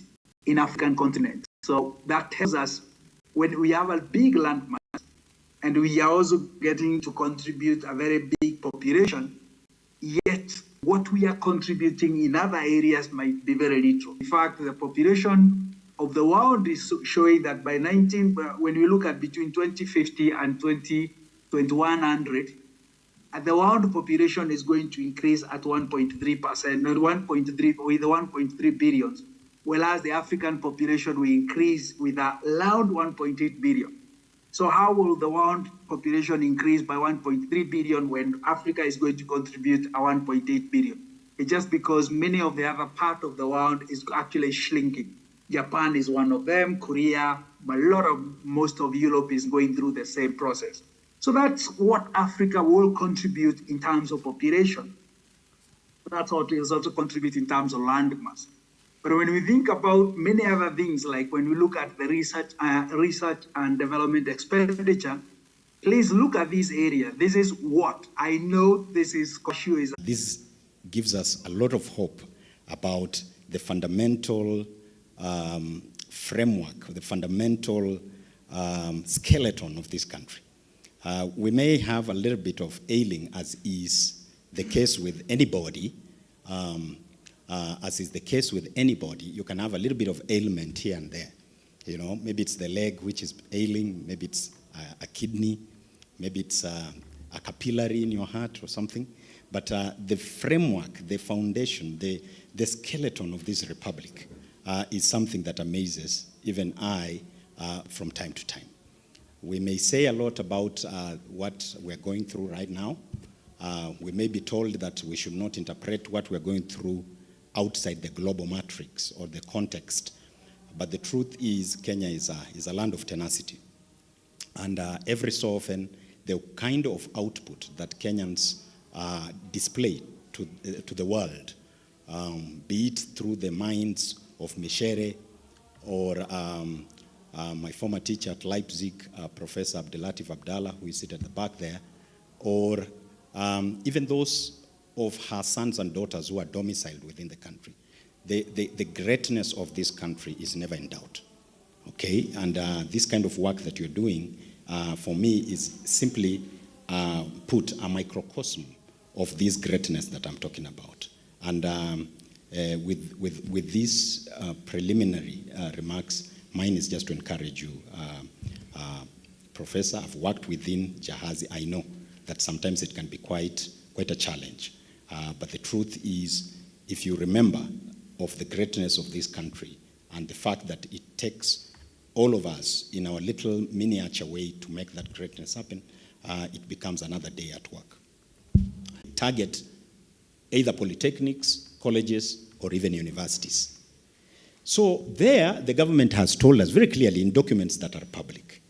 in African continent. So that tells us when we have a big landmass and we are also getting to contribute a very big population, yet what we are contributing in other areas might be very little. In fact, the population of the world is showing that by when we look at between 2050 and 2100, the world population is going to increase at 1.3%, not 1.3 with 1.3 billion, whereas the African population will increase with around 1.8 billion. So how will the world population increase by 1.3 billion when Africa is going to contribute a 1.8 billion? It's just because many of the other parts of the world is actually shrinking. Japan is one of them, Korea, but most of Europe is going through the same process. So that's what Africa will contribute in terms of population. That's what it is also contribute in terms of land mass. But when we think about many other things, like when we look at the research and development expenditure, please look at this area. This is what I know. This gives us a lot of hope about the fundamental framework, the fundamental skeleton of this country. We may have a little bit of ailing, as is the case with anybody. You can have a little bit of ailment here and there. You know, maybe it's the leg which is ailing, maybe it's a kidney, maybe it's a capillary in your heart or something. But the framework, the foundation, the skeleton of this republic is something that amazes even I from time to time. We may say a lot about what we're going through right now. We may be told that we should not interpret what we're going through outside the global matrix or the context. But the truth is Kenya is a land of tenacity. And every so often, the kind of output that Kenyans display to the world, be it through the minds of Micere or my former teacher at Leipzig, Professor Abdelatif Abdallah, who is seated at the back there, or even those of her sons and daughters who are domiciled within the country. The greatness of this country is never in doubt, okay? And this kind of work that you're doing, for me, is simply put a microcosm of this greatness that I'm talking about. And with these preliminary remarks, mine is just to encourage you, Professor. I've worked within Jahazi. I know that sometimes it can be quite a challenge. But the truth is, if you remember of the greatness of this country and the fact that it takes all of us in our little miniature way to make that greatness happen, it becomes another day at work. Target either polytechnics, colleges, or even universities. So there, the government has told us very clearly in documents that are public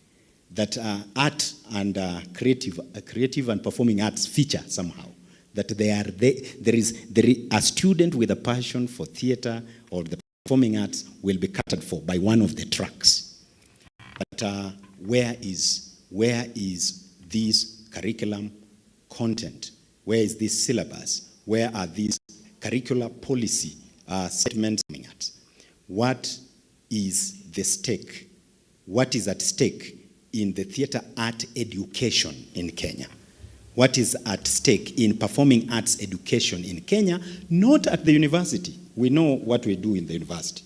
that art and creative and performing arts feature somehow. That there is a student with a passion for theater or the performing arts will be catered for by one of the tracks. But where is this curriculum content? Where is this syllabus? Where are these curricular policy statements coming at? What is the stake? What is at stake in the theater art education in Kenya? What is at stake in performing arts education in Kenya? Not at the university. We know what we do in the university.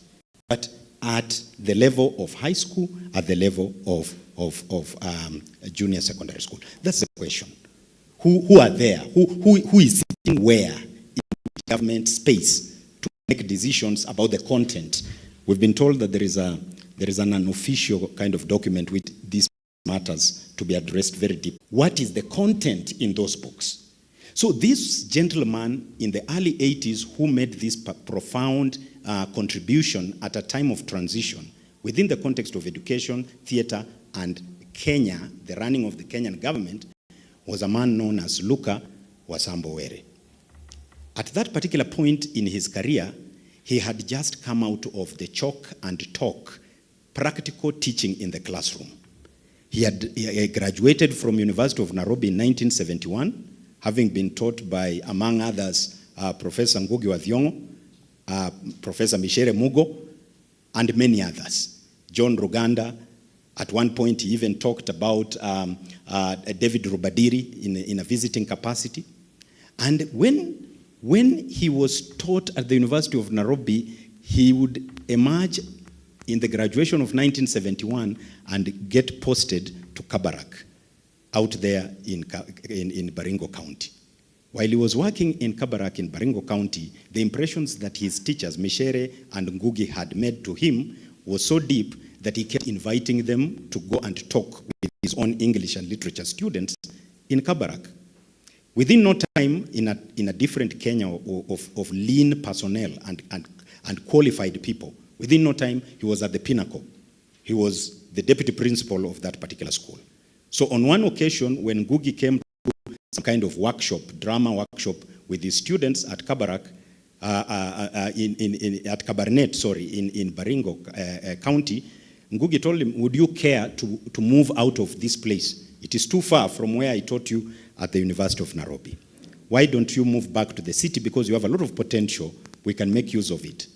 But at the level of high school, at the level of junior secondary school. That's the question. Who are there? Who is sitting where in government space to make decisions about the content? We've been told that there is an unofficial kind of document with these matters to be addressed very deep. What is the content in those books? So this gentleman in the early 80s who made this profound contribution at a time of transition within the context of education, theater, and Kenya, the running of the Kenyan government, was a man known as Luka Wasambowere. At that particular point in his career, he had just come out of the chalk and talk, practical teaching in the classroom. He graduated from University of Nairobi in 1971, having been taught by, among others, Professor Ngugi wa Thiong'o, Professor Micere Mugo, and many others. John Ruganda, at one point he even talked about David Rubadiri in a visiting capacity. And when he was taught at the University of Nairobi, he would emerge in the graduation of 1971 and get posted to Kabarak out there in Baringo County. While he was working in Kabarak in Baringo County, the impressions that his teachers, Micere and Ngugi, had made to him was so deep that he kept inviting them to go and talk with his own English and literature students in Kabarak. Within no time, in a different Kenya of lean personnel and qualified people, within no time, he was at the pinnacle. He was the deputy principal of that particular school. So on one occasion, when Ngugi came to some kind of workshop, drama workshop, with his students at Kabarak, at Kabarnet, in Baringo County, Ngugi told him, would you care to move out of this place? It is too far from where I taught you at the University of Nairobi. Why don't you move back to the city? Because you have a lot of potential. We can make use of it.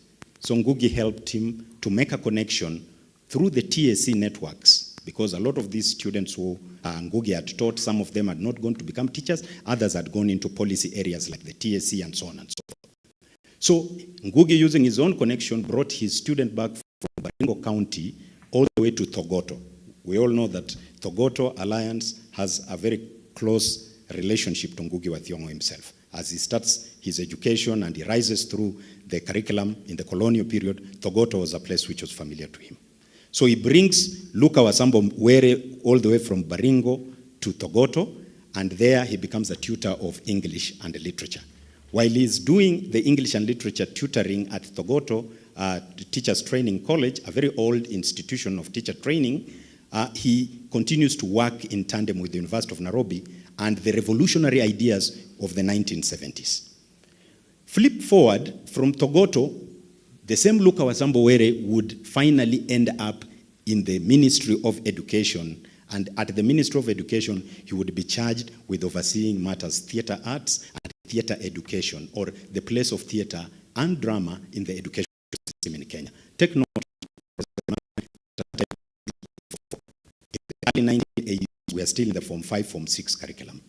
So Ngugi helped him to make a connection through the TSC networks, because a lot of these students who Ngugi had taught, some of them had not gone to become teachers, others had gone into policy areas like the TSC and so on and so forth. So Ngugi, using his own connection, brought his student back from Baringo County all the way to Thogoto. We all know that Thogoto Alliance has a very close relationship to Ngugi wa Thiong'o himself. As he starts his education and he rises through the curriculum in the colonial period, Thogoto was a place which was familiar to him. So he brings Luka Wasambo Were all the way from Baringo to Thogoto, and there he becomes a tutor of English and literature. While he's doing the English and literature tutoring at Thogoto Teachers Training College, a very old institution of teacher training, he continues to work in tandem with the University of Nairobi and the revolutionary ideas of the 1970s. Flip forward from Thogoto, the same Luka Wasambo Were would finally end up in the Ministry of Education, and at the Ministry of Education, he would be charged with overseeing matters theater arts and theater education, or the place of theater and drama in the education system in Kenya. Take note, in the early 1980s, we are still in the Form 5, Form 6 curriculum.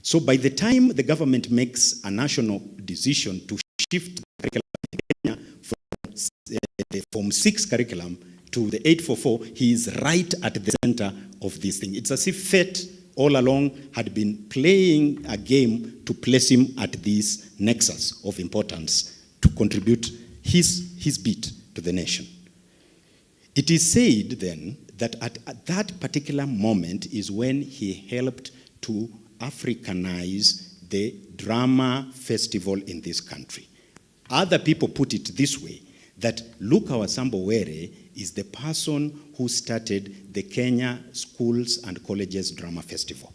So by the time the government makes a national decision to shift the curriculum in Kenya from the Form 6 curriculum to the 844, he is right at the center of this thing. It's as if fate all along had been playing a game to place him at this nexus of importance to contribute his bit to the nation. It is said then that at that particular moment is when he helped to Africanize the drama festival in this country. Other people put it this way, that Luka Wasambo Were is the person who started the Kenya Schools and Colleges Drama Festival.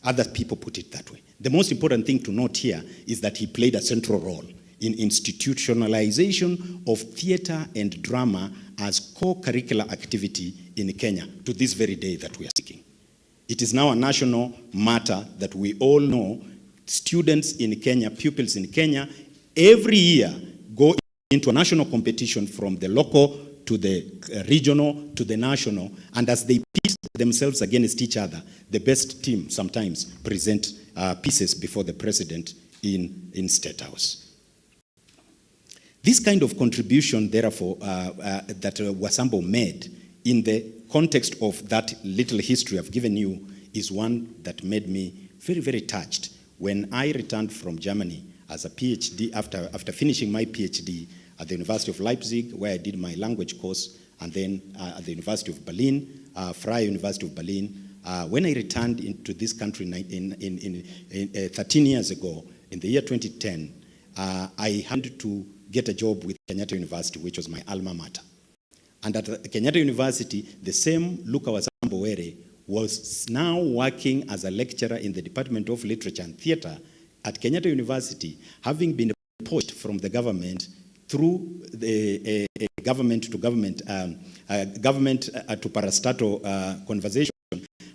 Other people put it that way. The most important thing to note here is that he played a central role in institutionalization of theater and drama as co-curricular activity in Kenya to this very day that we are speaking. It is now a national matter that we all know. Students in Kenya, pupils in Kenya, every year go into a national competition from the local to the regional to the national, and as they pit themselves against each other, the best team sometimes present pieces before the president in State House. This kind of contribution, therefore, that Wasambo made in the context of that little history I've given you is one that made me very, very touched when I returned from Germany as a PhD, after finishing my PhD at the University of Leipzig, where I did my language course, and then at the University of Berlin, Freie University of Berlin. When I returned into this country 13 years ago, in the year 2010, I had to get a job with Kenyatta University, which was my alma mater. And at Kenyatta University, the same Luka Wasambo Were was now working as a lecturer in the Department of Literature and Theatre at Kenyatta University, having been poached from the government through the government to parastatal conversation,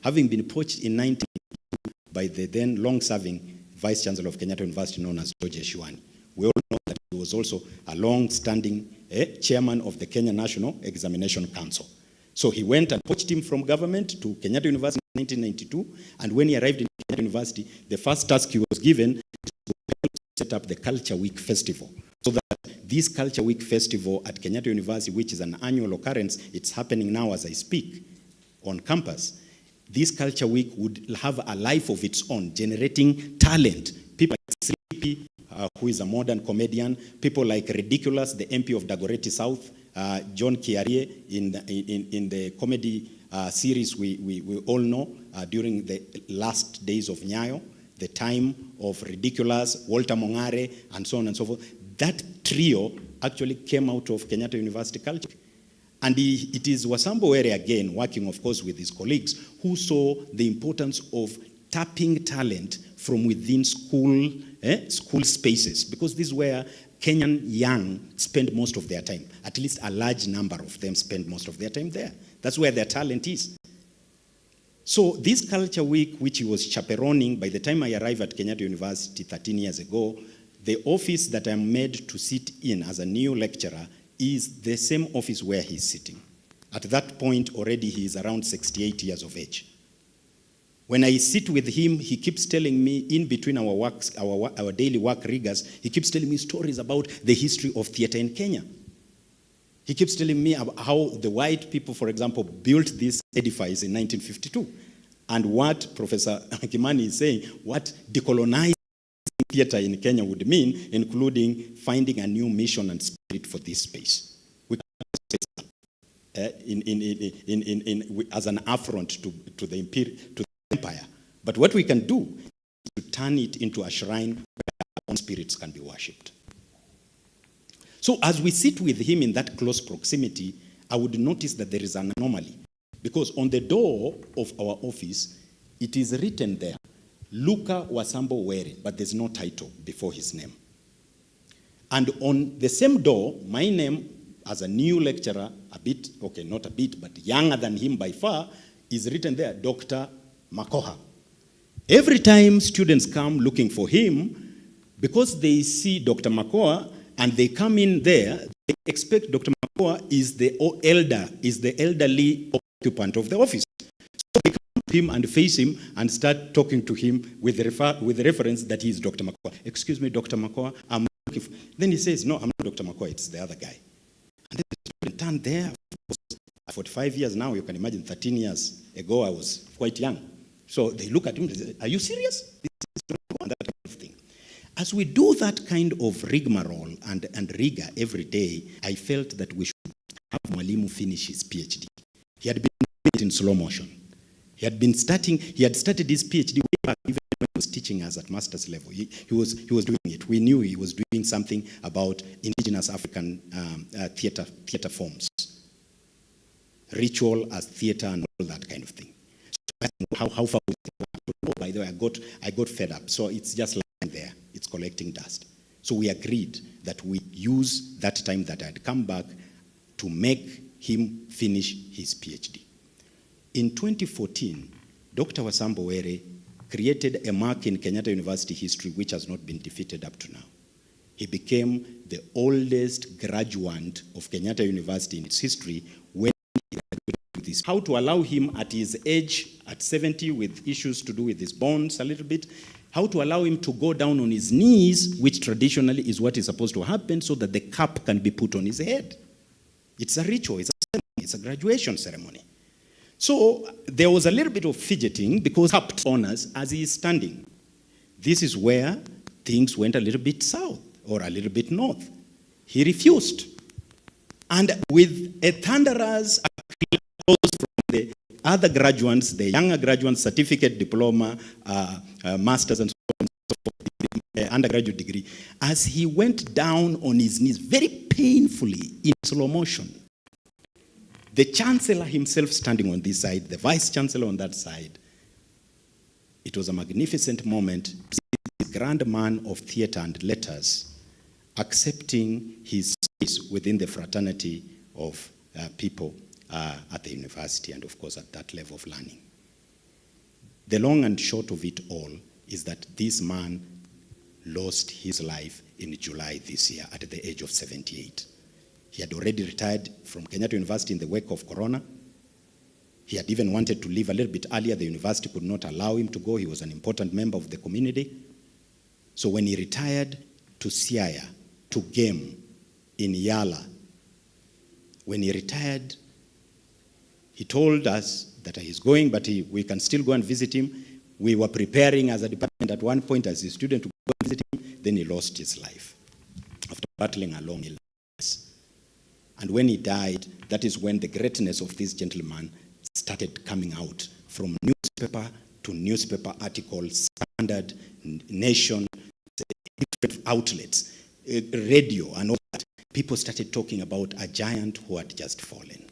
having been poached in 1992 by the then long-serving Vice Chancellor of Kenyatta University known as George Eshuani. We all know that he was also a long-standing chairman of the Kenya National Examination Council. So he went and poached him from government to Kenyatta University in 1992, and when he arrived in Kenyatta University, the first task he was given was to set up the Culture Week Festival. So that this Culture Week Festival at Kenyatta University, which is an annual occurrence, it's happening now as I speak on campus, this Culture Week would have a life of its own, generating talent. People like Sripi, who is a modern comedian, people like Ridiculous, the MP of Dagoretti South, John Kiarie in the comedy series we all know during the last days of Nyayo, the time of Ridiculous, Walter Mongare, and so on and so forth. That trio actually came out of Kenyatta University culture. And it is Wasambo Were again, working of course with his colleagues, who saw the importance of tapping talent from within school spaces, because this is where Kenyan young spend most of their time. At least a large number of them spend most of their time there. That's where their talent is. So this Culture Week, which he was chaperoning, by the time I arrived at Kenyatta University 13 years ago, the office that I'm made to sit in as a new lecturer is the same office where he's sitting. At that point, already he is around 68 years of age. When I sit with him, he keeps telling me, in between our works, our daily work rigors, he keeps telling me stories about the history of theater in Kenya. He keeps telling me about how the white people, for example, built this edifice in 1952. And what Professor Kimani is saying, what decolonizing theater in Kenya would mean, including finding a new mission and spirit for this space. We as an affront to the empire. But what we can do is to turn it into a shrine where our own spirits can be worshipped. So as we sit with him in that close proximity, I would notice that there is an anomaly. Because on the door of our office, it is written there, Luka Wasambo Were, but there's no title before his name. And on the same door, my name as a new lecturer, a bit, okay, not a bit, but younger than him by far, is written there, Dr. Makoha. Every time students come looking for him, because they see Dr. Makoha and they come in there, they expect Dr. Makoha is the elderly occupant of the office. So they come to him and face him and start talking to him with the reference that he is Dr. Makoha. Excuse me, Dr. Makoha, I'm looking for... Then he says, no, I'm not Dr. Makoha, it's the other guy. And then the student turned there. 45 years now, you can imagine 13 years ago, I was quite young. So they look at him and say, are you serious? This is that kind of thing. As we do that kind of rigmarole and rigor every day, I felt that we should have Mwalimu finish his PhD. He had been doing it in slow motion. He had started his PhD way back, even when he was teaching us at master's level. He was doing it. We knew he was doing something about indigenous African theater forms. Ritual as theater and all that kind of thing. So how far was it? Oh, by the way, I got fed up. So it's just lying there. It's collecting dust. So we agreed that we use that time that I had come back to make him finish his PhD. In 2014, Dr. Wasambo Were created a mark in Kenyatta University history which has not been defeated up to now. He became the oldest graduate of Kenyatta University in its history when this. How to allow him at his age, at 70, with issues to do with his bones a little bit, how to allow him to go down on his knees, which traditionally is what is supposed to happen, so that the cap can be put on his head. It's a ritual, it's a ceremony, it's a graduation ceremony. So there was a little bit of fidgeting because capped honors as he is standing. This is where things went a little bit south or a little bit north. He refused. And with a thunderous applause from the other graduates, the younger graduates, certificate, diploma, masters, and so on, the undergraduate degree, as he went down on his knees, very painfully, in slow motion, the chancellor himself standing on this side, the vice chancellor on that side, it was a magnificent moment. This grand man of theater and letters accepting his space within the fraternity of people at the university and, of course, at that level of learning. The long and short of it all is that this man lost his life in July this year at the age of 78. He had already retired from Kenyatta University in the wake of Corona. He had even wanted to leave a little bit earlier. The university could not allow him to go. He was an important member of the community. So when he retired to Siaya, to Game in Yala, when he retired, he told us that he's going, but we can still go and visit him. We were preparing as a department at one point as a student to go and visit him. Then he lost his life after battling a long illness. And when he died, that is when the greatness of this gentleman started coming out from newspaper to newspaper articles, Standard, Nation, different outlets, radio and all that. People started talking about a giant who had just fallen.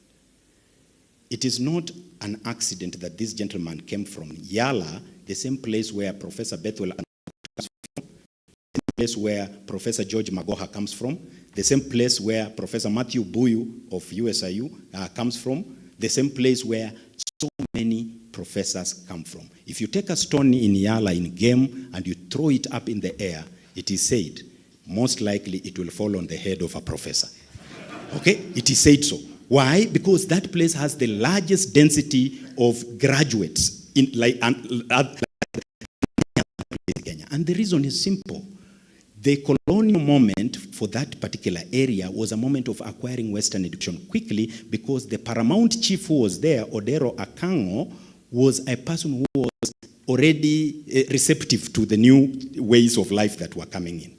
it is not an accident that this gentleman came from Yala, the same place where Professor Bethwell comes from, the place where Professor George Magoha comes from, the same place where Professor Matthew Buyu of USIU comes from, the same place where so many professors come from. If you take a stone in Yala in game and you throw it up in the air, it is said, most likely it will fall on the head of a professor. Okay? It is said so. Why? Because that place has the largest density of graduates in Kenya. And the reason is simple. The colonial moment for that particular area was a moment of acquiring Western education quickly, because the paramount chief who was there, Odero Akango, was a person who was already receptive to the new ways of life that were coming in.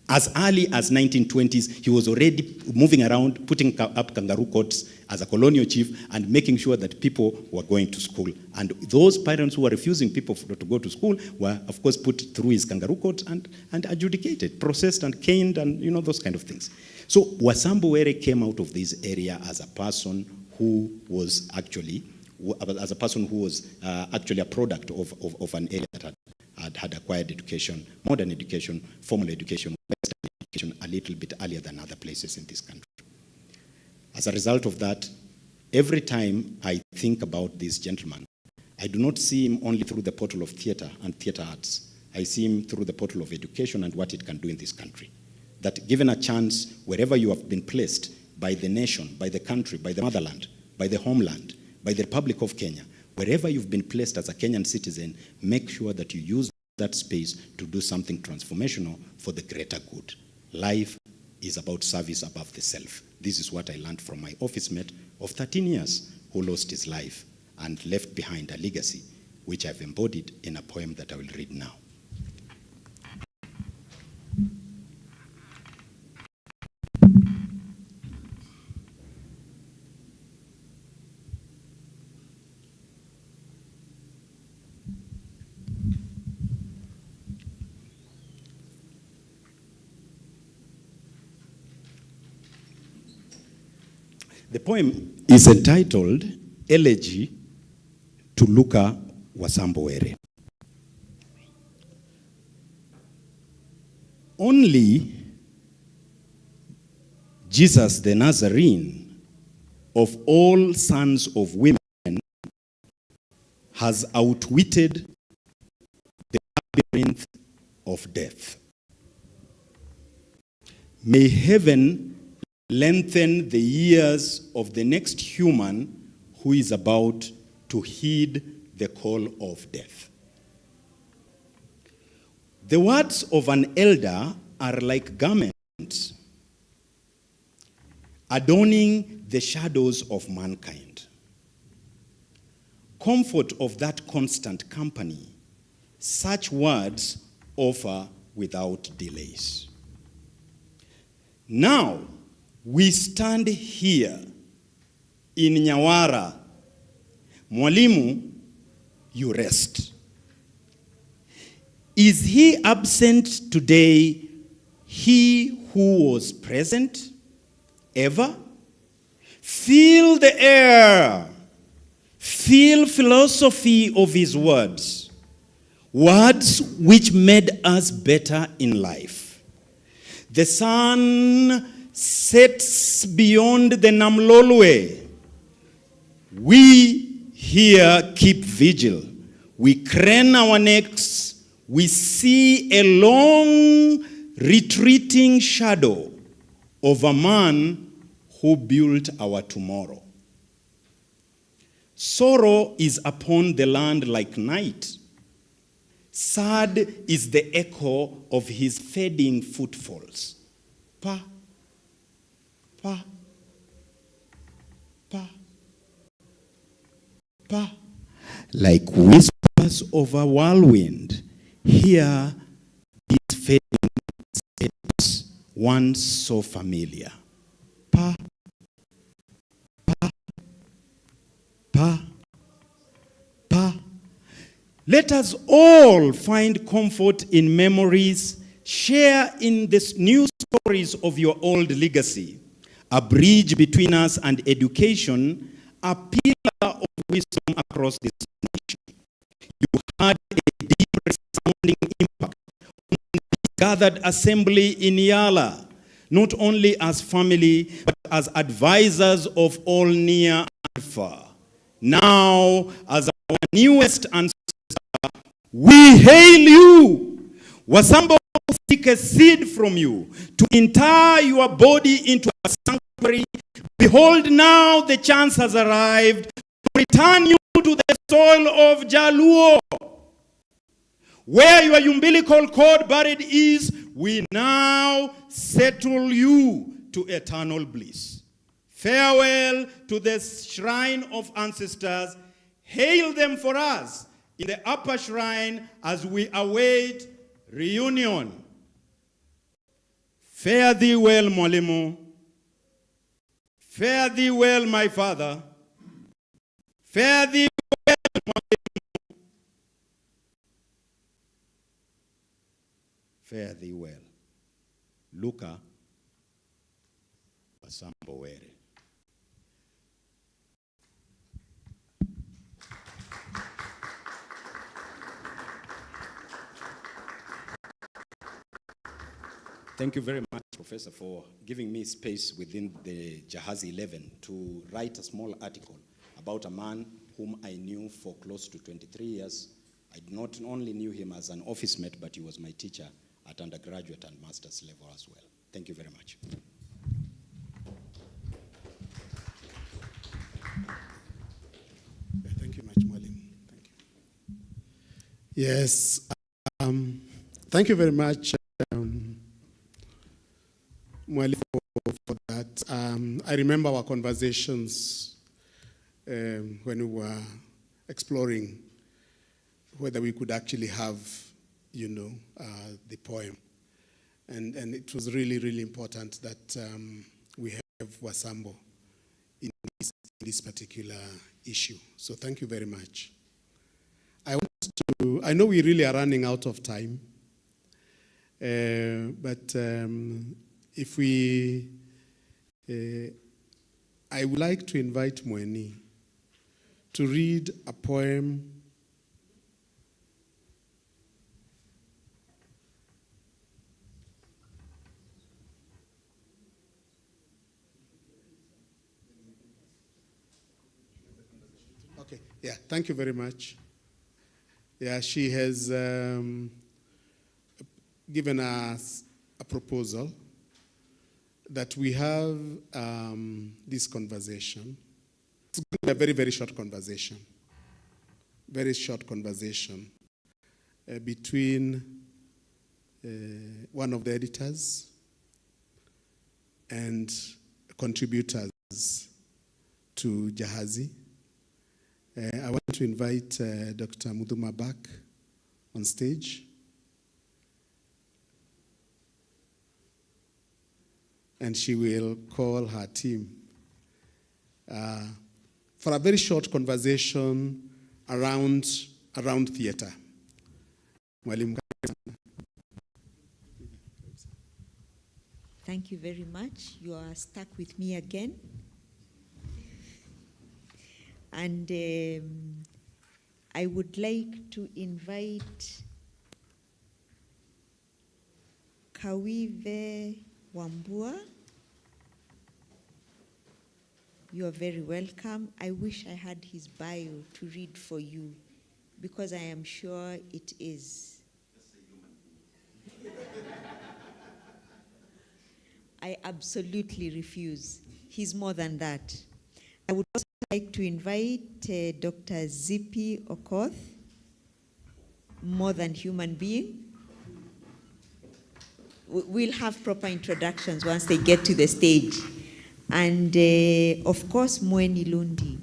As early as 1920s, he was already moving around, putting up kangaroo courts as a colonial chief and making sure that people were going to school. And those parents who were refusing people to go to school were, of course, put through his kangaroo courts and adjudicated, processed and caned and, you know, those kind of things. So Wasambuwere came out of this area as a person who was actually, a product of an area that had acquired education, modern education, formal education, Western education, a little bit earlier than other places in this country. As a result of that, every time I think about this gentleman, I do not see him only through the portal of theater and theater arts. I see him through the portal of education and what it can do in this country. That given a chance, wherever you have been placed by the nation, by the country, by the motherland, by the homeland, by the Republic of Kenya, wherever you've been placed as a Kenyan citizen, make sure that you use that space to do something transformational for the greater good. Life is about service above the self. This is what I learned from my office mate of 13 years who lost his life and left behind a legacy, which I've embodied in a poem that I will read now. The poem is entitled Elegy to Luka Wasambuwere. Only Jesus the Nazarene, of all sons of women, has outwitted the labyrinth of death. May heaven lengthen the years of the next human who is about to heed the call of death. The words of an elder are like garments adorning the shadows of mankind. Comfort of that constant company, such words offer without delays. Now, we stand here in Nyawara. Mwalimu, you rest. Is he absent today, he who was present ever? Feel the air. Feel philosophy of his words. Words which made us better in life. The sun sets beyond the Namlolwe. We here keep vigil. We crane our necks. We see a long retreating shadow of a man who built our tomorrow. Sorrow is upon the land like night. Sad is the echo of his fading footfalls. Pa, pa, pa, pa. Like whispers of a whirlwind, hear his fading steps, once so familiar. Pa, pa, pa, pa. Let us all find comfort in memories, share in the new stories of your old legacy. A bridge between us and education, a pillar of wisdom across this nation. You had a deep resounding impact on the gathered assembly in Yala, not only as family, but as advisors of all near and far. Now, as our newest ancestor, we hail you. Wasambo seek a seed from you to inter your body into a sanctuary. Behold, now the chance has arrived to return you to the soil of Jaluo. Where your umbilical cord buried is, we now settle you to eternal bliss. Farewell to the shrine of ancestors. Hail them for us in the upper shrine as we await reunion. Fare thee well, Mwalimu. Fare thee well, my father. Fare thee well, Mwalimu. Fare thee well. Luka Basambowere. Thank you very much, Professor, for giving me space within the Jahazi 11 to write a small article about a man whom I knew for close to 23 years. I not only knew him as an office mate, but he was my teacher at undergraduate and master's level as well. Thank you very much. Thank you much, Mwalim. Thank you. Yes, thank you very much, Mwalim, for that. I remember our conversations when we were exploring whether we could actually have, the poem. And it was really, really important that we have Wasambo in this particular issue. So thank you very much. I know we really are running out of time, but if we, I would like to invite Mweni to read a poem Okay, yeah, thank you very much. Yeah, she has given us a proposal that we have this conversation. It's going to be a very, very short conversation. Very short conversation between one of the editors and contributors to Jahazi. I want to invite Dr. Muduma back on stage. And she will call her team for a very short conversation around theater. Thank you very much. You are stuck with me again. And I would like to invite Kawive Wambua. You are very welcome. I wish I had his bio to read for you, because I am sure it is. I absolutely refuse. He's more than that. I would also like to invite Dr. Zippy Okoth, more than human being. We'll have proper introductions once they get to the stage. And of course, Mweni Lundi.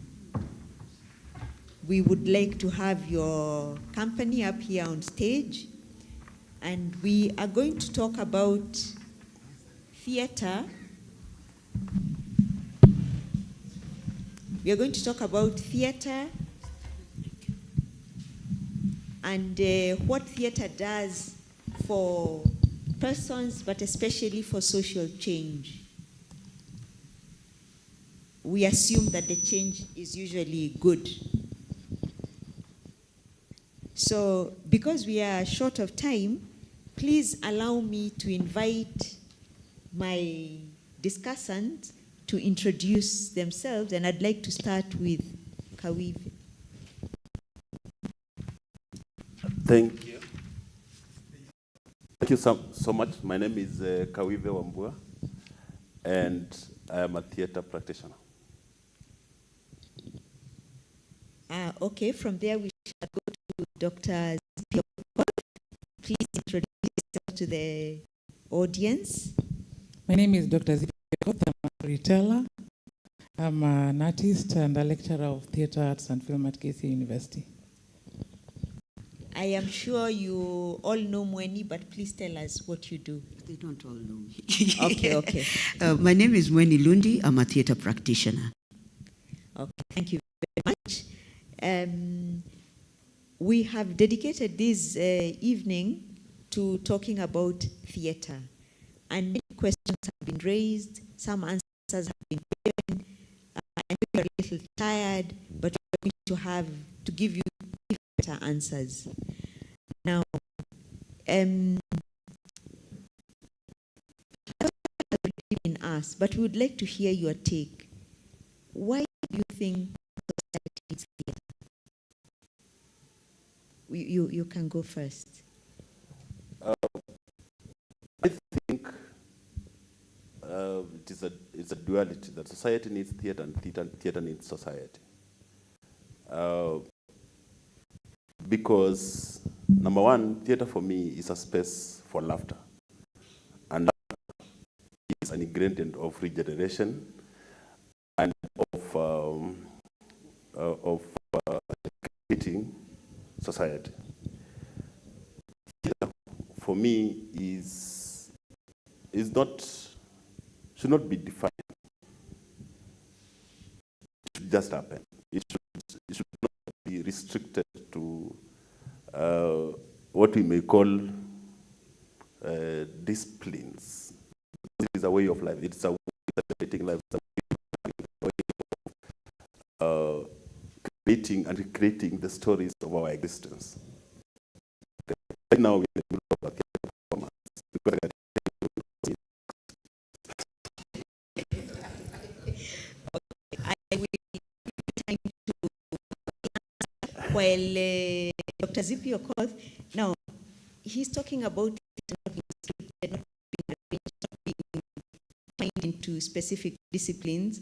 We would like to have your company up here on stage. And we are going to talk about theater. We are going to talk about theater and what theater does for persons, but especially for social change. we assume that the change is usually good. So, because we are short of time, please allow me to invite my discussants to introduce themselves, and I'd like to start with Kawive. Thank you. Thank you so much. My name is Kawive Wambua, and I am a theater practitioner. Okay, from there we shall go to Dr. Zipio. Please introduce yourself to the audience. My name is Dr. Zipio. I'm a storyteller. I'm an artist and a lecturer of theater arts and film at KC University. I am sure you all know Mweni, but please tell us what you do. They don't all know me. Okay. My name is Mweni Lundi. I'm a theater practitioner. Okay, thank you very much. We have dedicated this evening to talking about theater, and many questions have been raised, some answers have been given. I know you're a little tired, but we're going to give you better answers. Now, been asked, but we would like to hear your take. Why do you think society needs theater? You can go first. I think it's a duality that society needs theater and theater needs society. Because number one, theater for me is a space for laughter, and laughter is an ingredient of regeneration and of creating society. Theater for me should not be defined. It should just happen. It should not be restricted to what we may call disciplines. It is a way of life. It's a way of creating life. It's a way of creating and recreating the stories of our existence. Right now, we're in the middle of a theater performance. I will give you time to while Dr. Zipio calls. Now, he's talking about not being scripted, not being arranged, not being trained into specific disciplines.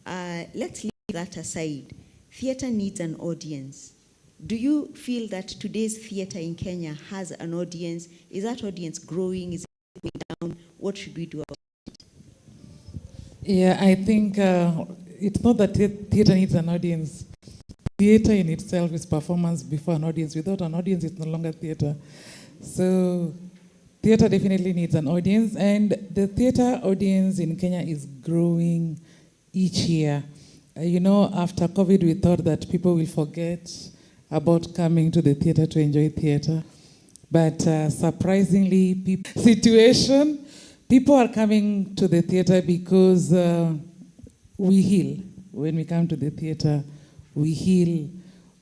Let's leave that aside. Theater needs an audience. Do you feel that today's theater in Kenya has an audience? Is that audience growing? Is it going down? What should we do about it? Yeah, I think it's not that theater needs an audience. Theater in itself is performance before an audience. Without an audience, it's no longer theater. So theater definitely needs an audience, and the theater audience in Kenya is growing each year. After COVID, we thought that people will forget about coming to the theater to enjoy theater. But surprisingly, people are coming to the theater because we heal. When we come to the theater, we heal.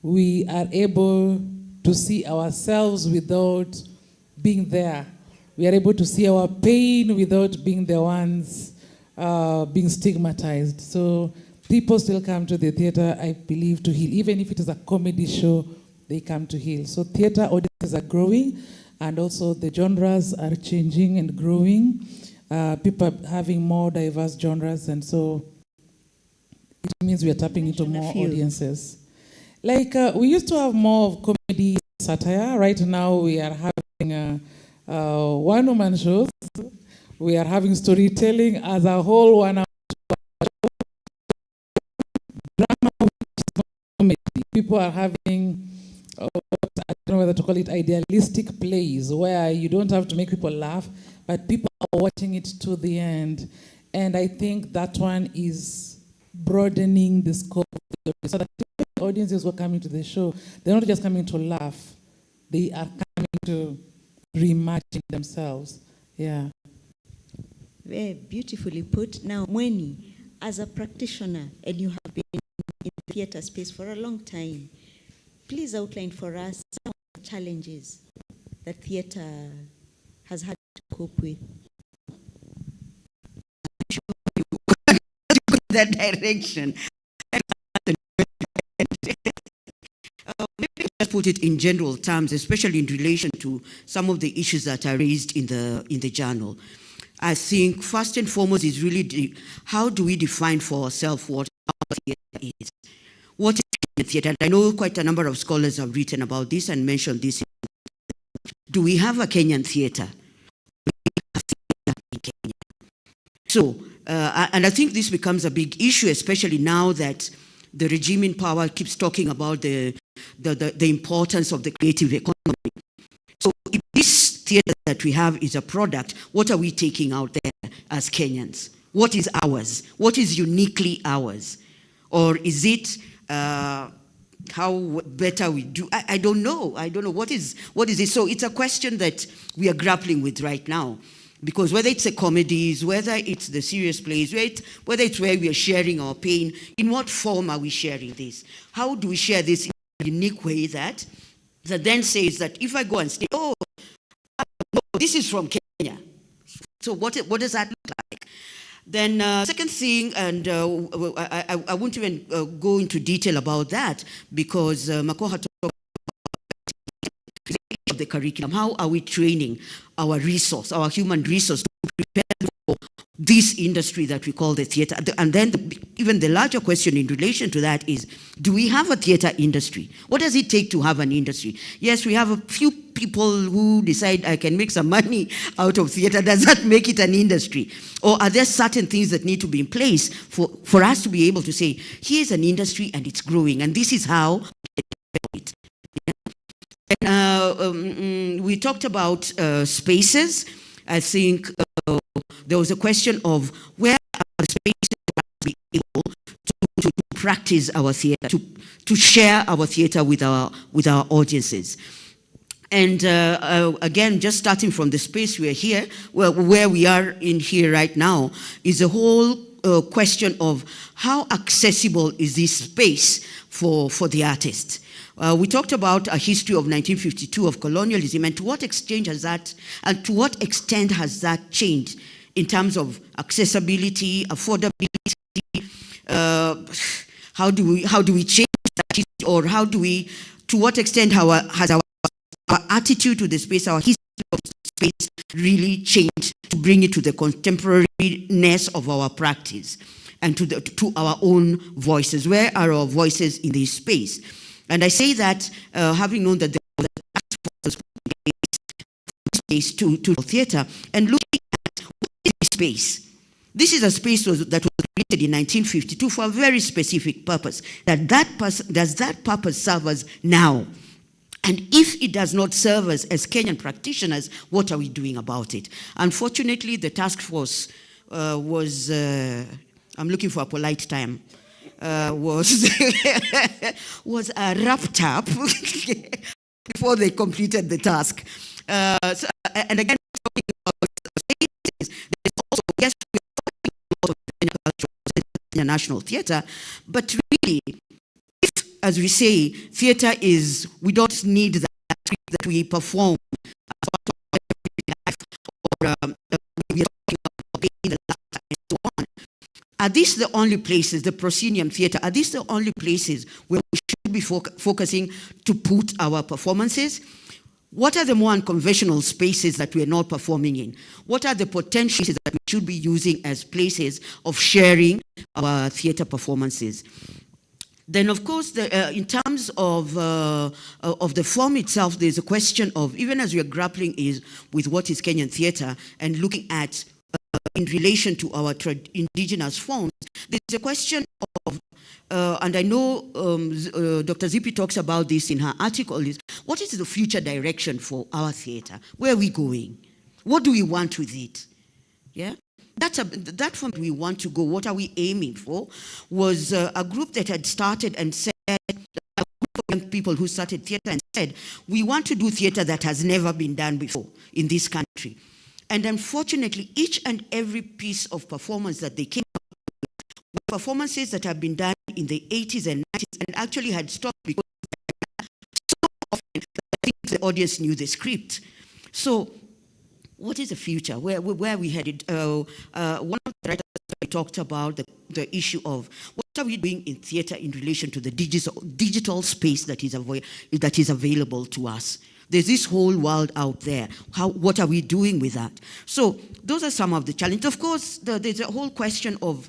We are able to see ourselves without being there. We are able to see our pain without being the ones being stigmatized. So people still come to the theater, I believe, to heal. Even if it is a comedy show, they come to heal. So theater audiences are growing, and also the genres are changing and growing. People are having more diverse genres, and so it means we are tapping into more audiences. Like, we used to have more of comedy satire. Right now, we are having one-woman shows. We are having storytelling as a whole 1 hour. Drama, which is not comedy. People are having, I don't know whether to call it idealistic plays, where you don't have to make people laugh, but people are watching it to the end. And I think that one is broadening the scope of the audience. So that the audiences who are coming to the show, they're not just coming to laugh, they are coming to reimagine themselves. Yeah. Very beautifully put. Now, Mweni, as a practitioner, and you have been in the theatre space for a long time, please outline for us some of the challenges that theatre has had to cope with. That direction. Maybe just put it in general terms, especially in relation to some of the issues that are raised in the journal. I think first and foremost is really how do we define for ourselves what our theatre is? What is Kenyan theatre? And I know quite a number of scholars have written about this and mentioned this. Do we have a Kenyan theatre? In Kenya. So, and I think this becomes a big issue, especially now that the regime in power keeps talking about the importance of the creative economy. So if this theatre that we have is a product, what are we taking out there as Kenyans? What is ours? What is uniquely ours? Or is it how better we do? I don't know. I don't know. What is it? So it's a question that we are grappling with right now. Because whether it's the comedies, whether it's the serious plays, whether it's where we are sharing our pain, in what form are we sharing this? How do we share this in a unique way that then says that if I go and say, oh, this is from Kenya. So what does that look like? Then second thing, and I won't even go into detail about that because Makoha talked about the curriculum. How are we training our resource, our human resource to prepare for this industry that we call the theatre? And then even the larger question in relation to that is, do we have a theatre industry? What does it take to have an industry? Yes, we have a few people who decide I can make some money out of theatre. Does that make it an industry? Or are there certain things that need to be in place for us to be able to say, here's an industry and it's growing, and this is how it. And, we talked about spaces. I think there was a question of where are the spaces to be able to practice our theatre, to share our theatre with our audiences. And again, just starting from the space we are here, where we are in here right now, is a whole question of how accessible is this space for the artist. We talked about a history of 1952 of colonialism, and to what extent has that changed in terms of accessibility, affordability? How do we change that, or to what extent has our attitude to the space, our history of the space, really changed to bring it to the contemporariness of our practice and to our own voices? Where are our voices in this space? And I say that having known that there was a task force space to theatre, and looking at what is this space. This is a space that was created in 1952 for a very specific purpose. Does that purpose serve us now? And if it does not serve us as Kenyan practitioners, what are we doing about it? Unfortunately, the task force was, I'm looking for a polite term, was wrapped up before they completed the task. And again, talking about spaces, there's also, yes, we're talking about Kenya National Theatre, but really, if, as we say, theatre is, we don't need that we perform as part of everyday life, or we are talking about being the laughter and so on. Are these the only places, the proscenium theatre, are these the only places where we should be focusing to put our performances? What are the more unconventional spaces that we are not performing in? What are the potentials that we should be using as places of sharing our theatre performances? Then, of course, in terms of the form itself, there's a question of, even as we are grappling with what is Kenyan theatre and looking at in relation to our indigenous forms, there's a question of, and I know Dr. Zippy talks about this in her article, is what is the future direction for our theatre? Where are we going? What do we want with it? Yeah? That from we want to go, what are we aiming for, was a group that had started and said, a group of young people who started theatre and said, we want to do theatre that has never been done before in this country. And unfortunately, each and every piece of performance that they came up with performances that have been done in the 80s and 90s and actually had stopped because so often the audience knew the script. So what is the future? Where are we headed? One of the writers talked about the issue of what are we doing in theater in relation to the digital space that is available to us. There's this whole world out there. What are we doing with that? So those are some of the challenges. Of course, there's a whole question of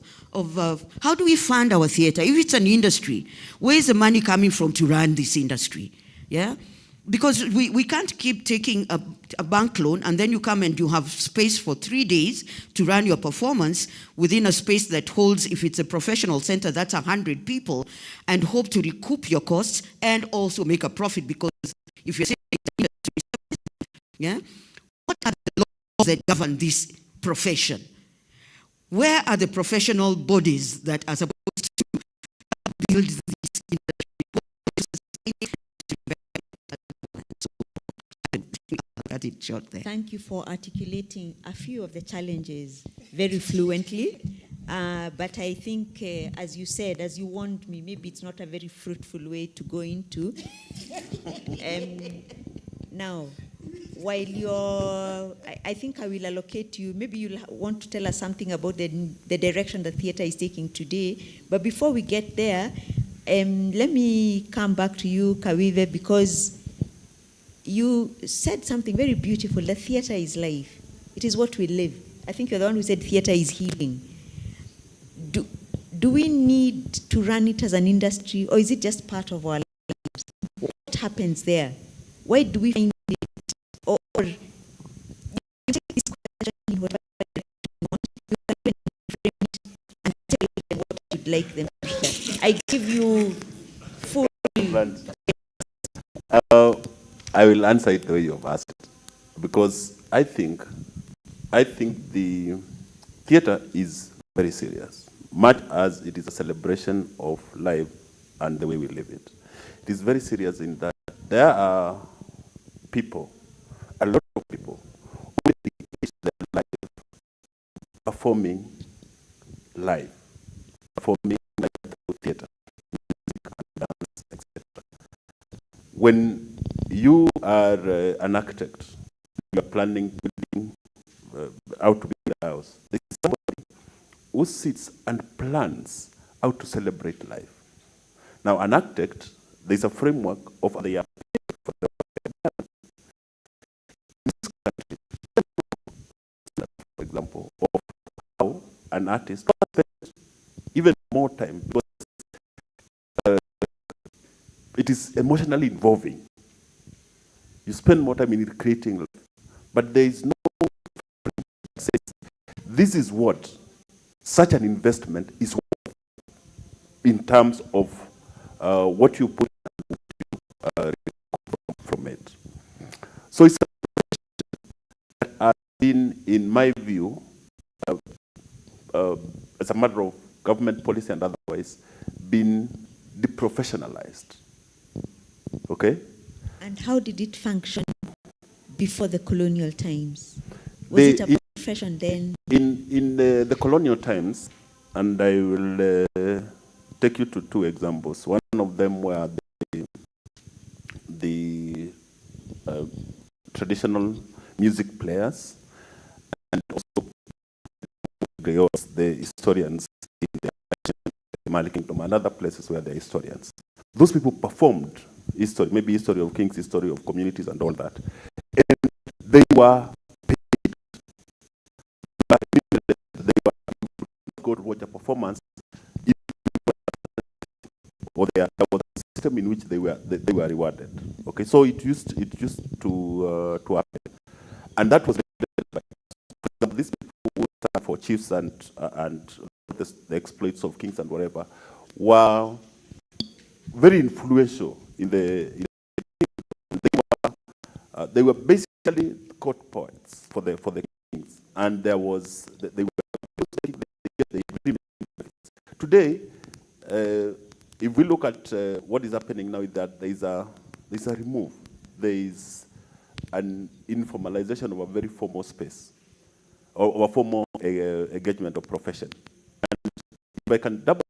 how do we fund our theater? If it's an industry, where is the money coming from to run this industry? Yeah? Because we can't keep taking a bank loan and then you come and you have space for 3 days to run your performance within a space that holds, if it's a professional center, that's 100 people, and hope to recoup your costs and also make a profit. Because if you're saying, yeah, what are the laws that govern this profession? Where are the professional bodies that are supposed to build this industry? Cut it short there. Thank you for articulating a few of the challenges very fluently. But I think, as you said, as you warned me, maybe it's not a very fruitful way to go into. Now, while I think I will allocate you, maybe you'll want to tell us something about the direction the theater is taking today. But before we get there, let me come back to you, Kawive, because you said something very beautiful. The theater is life. It is what we live. I think you're the one who said theater is healing. Do we need to run it as an industry, or is it just part of our lives? What happens there? Why do we find it? Or you can take this question in whatever you want. You can frame it and tell them what you'd like them to hear. I give you full. I will answer it the way you have asked, because I think the theater is very serious, much as it is a celebration of life and the way we live it. It is very serious in that there are people, a lot of people, who dedicate their life performing live, performing live through theater, music and dance, etc. When you are an architect, you are planning building, how to build a house, there is somebody who sits and plans how to celebrate life. Now, an architect, there is a framework of the for the in this country, for example, of how an artist spends even more time, because it is emotionally involving. You spend more time in creating life, but there is no says this is what such an investment is worth in terms of what you put from it. So it's that has been, in my view, as a matter of government policy and otherwise, been deprofessionalized. Okay? And how did it function before the colonial times? Was it a profession then? In the colonial times, and I will take you to two examples. One of them were the traditional music players, and also the historians in the Mali Kingdom and other places where they're historians. Those people performed history, maybe history of kings, history of communities and all that. And they were paid. They were go to watch a performance, or there was a system in which they were rewarded. Okay, so it used to happen, and that was these people who stand for chiefs and the exploits of kings and whatever were very influential in they were basically court poets for the kings, and they were today. If we look at what is happening now, is that there's a remove. There is an informalization of a very formal space, or a formal engagement of profession. And if I can double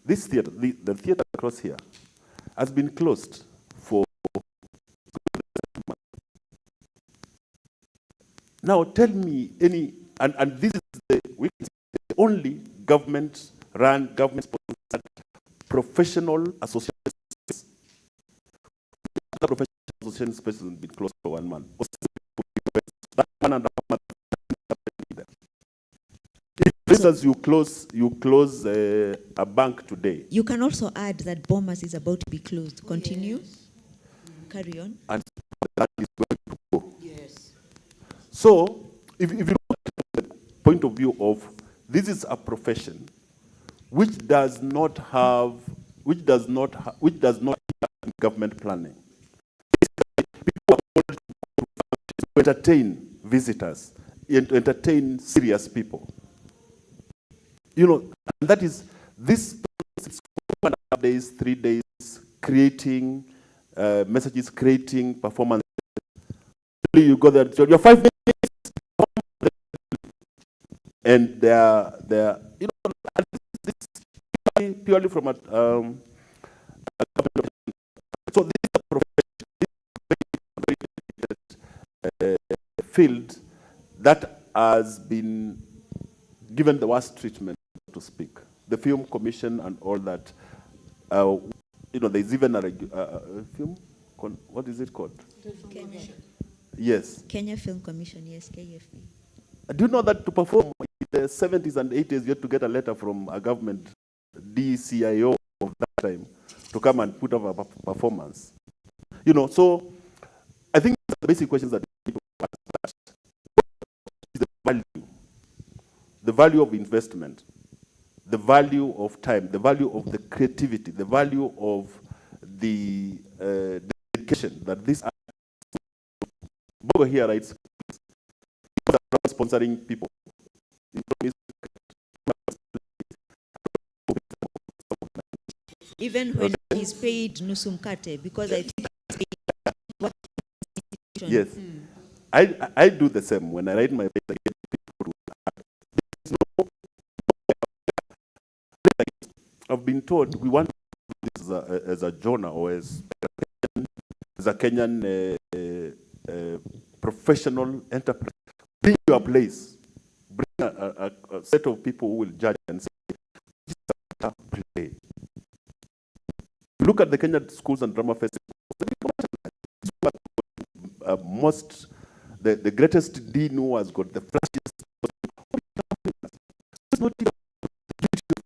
this theater, the theater across here, has been closed for. Now tell me and this is the only government-run, government-sponsored professional association space. The professional association space has been closed for 1 month. That 1.5 months. For instance, you close a bank today. You can also add that Bomas is about to be closed. Continue. Yes. Carry on. And that is going to go. Yes. So, if you look at the point of view of this is a profession which does not have government planning. People are told to entertain visitors, to entertain serious people. You know, and that is this 4.5 days, 3 days, creating messages, creating performance. You go there, you're 5 minutes, and they're you know, this is purely from a so this is a profession, field that has been given the worst treatment, to speak. The Film Commission and all that. You know, there's even a film. What is it called? Kenya. Yes. Kenya Film Commission. Yes, KFC. Do you know that to perform in the 70s and 80s, you had to get a letter from a government DCIO of that time to come and put up a performance? You know, so I think the basic questions that people ask: what is the value of investment, the value of time, the value of the creativity, the value of the dedication that this Bogo here writes sponsoring people. Even when he's paid nusumkate, because I think yes, I do the same when I write my paper. I've been told we want this as a journal or as a Kenyan professional enterprise. Bring your place. Bring a set of people who will judge and say, this is a play. Look at the Kenyan schools and drama festivals. The greatest dean who has got the flashiest. It's not even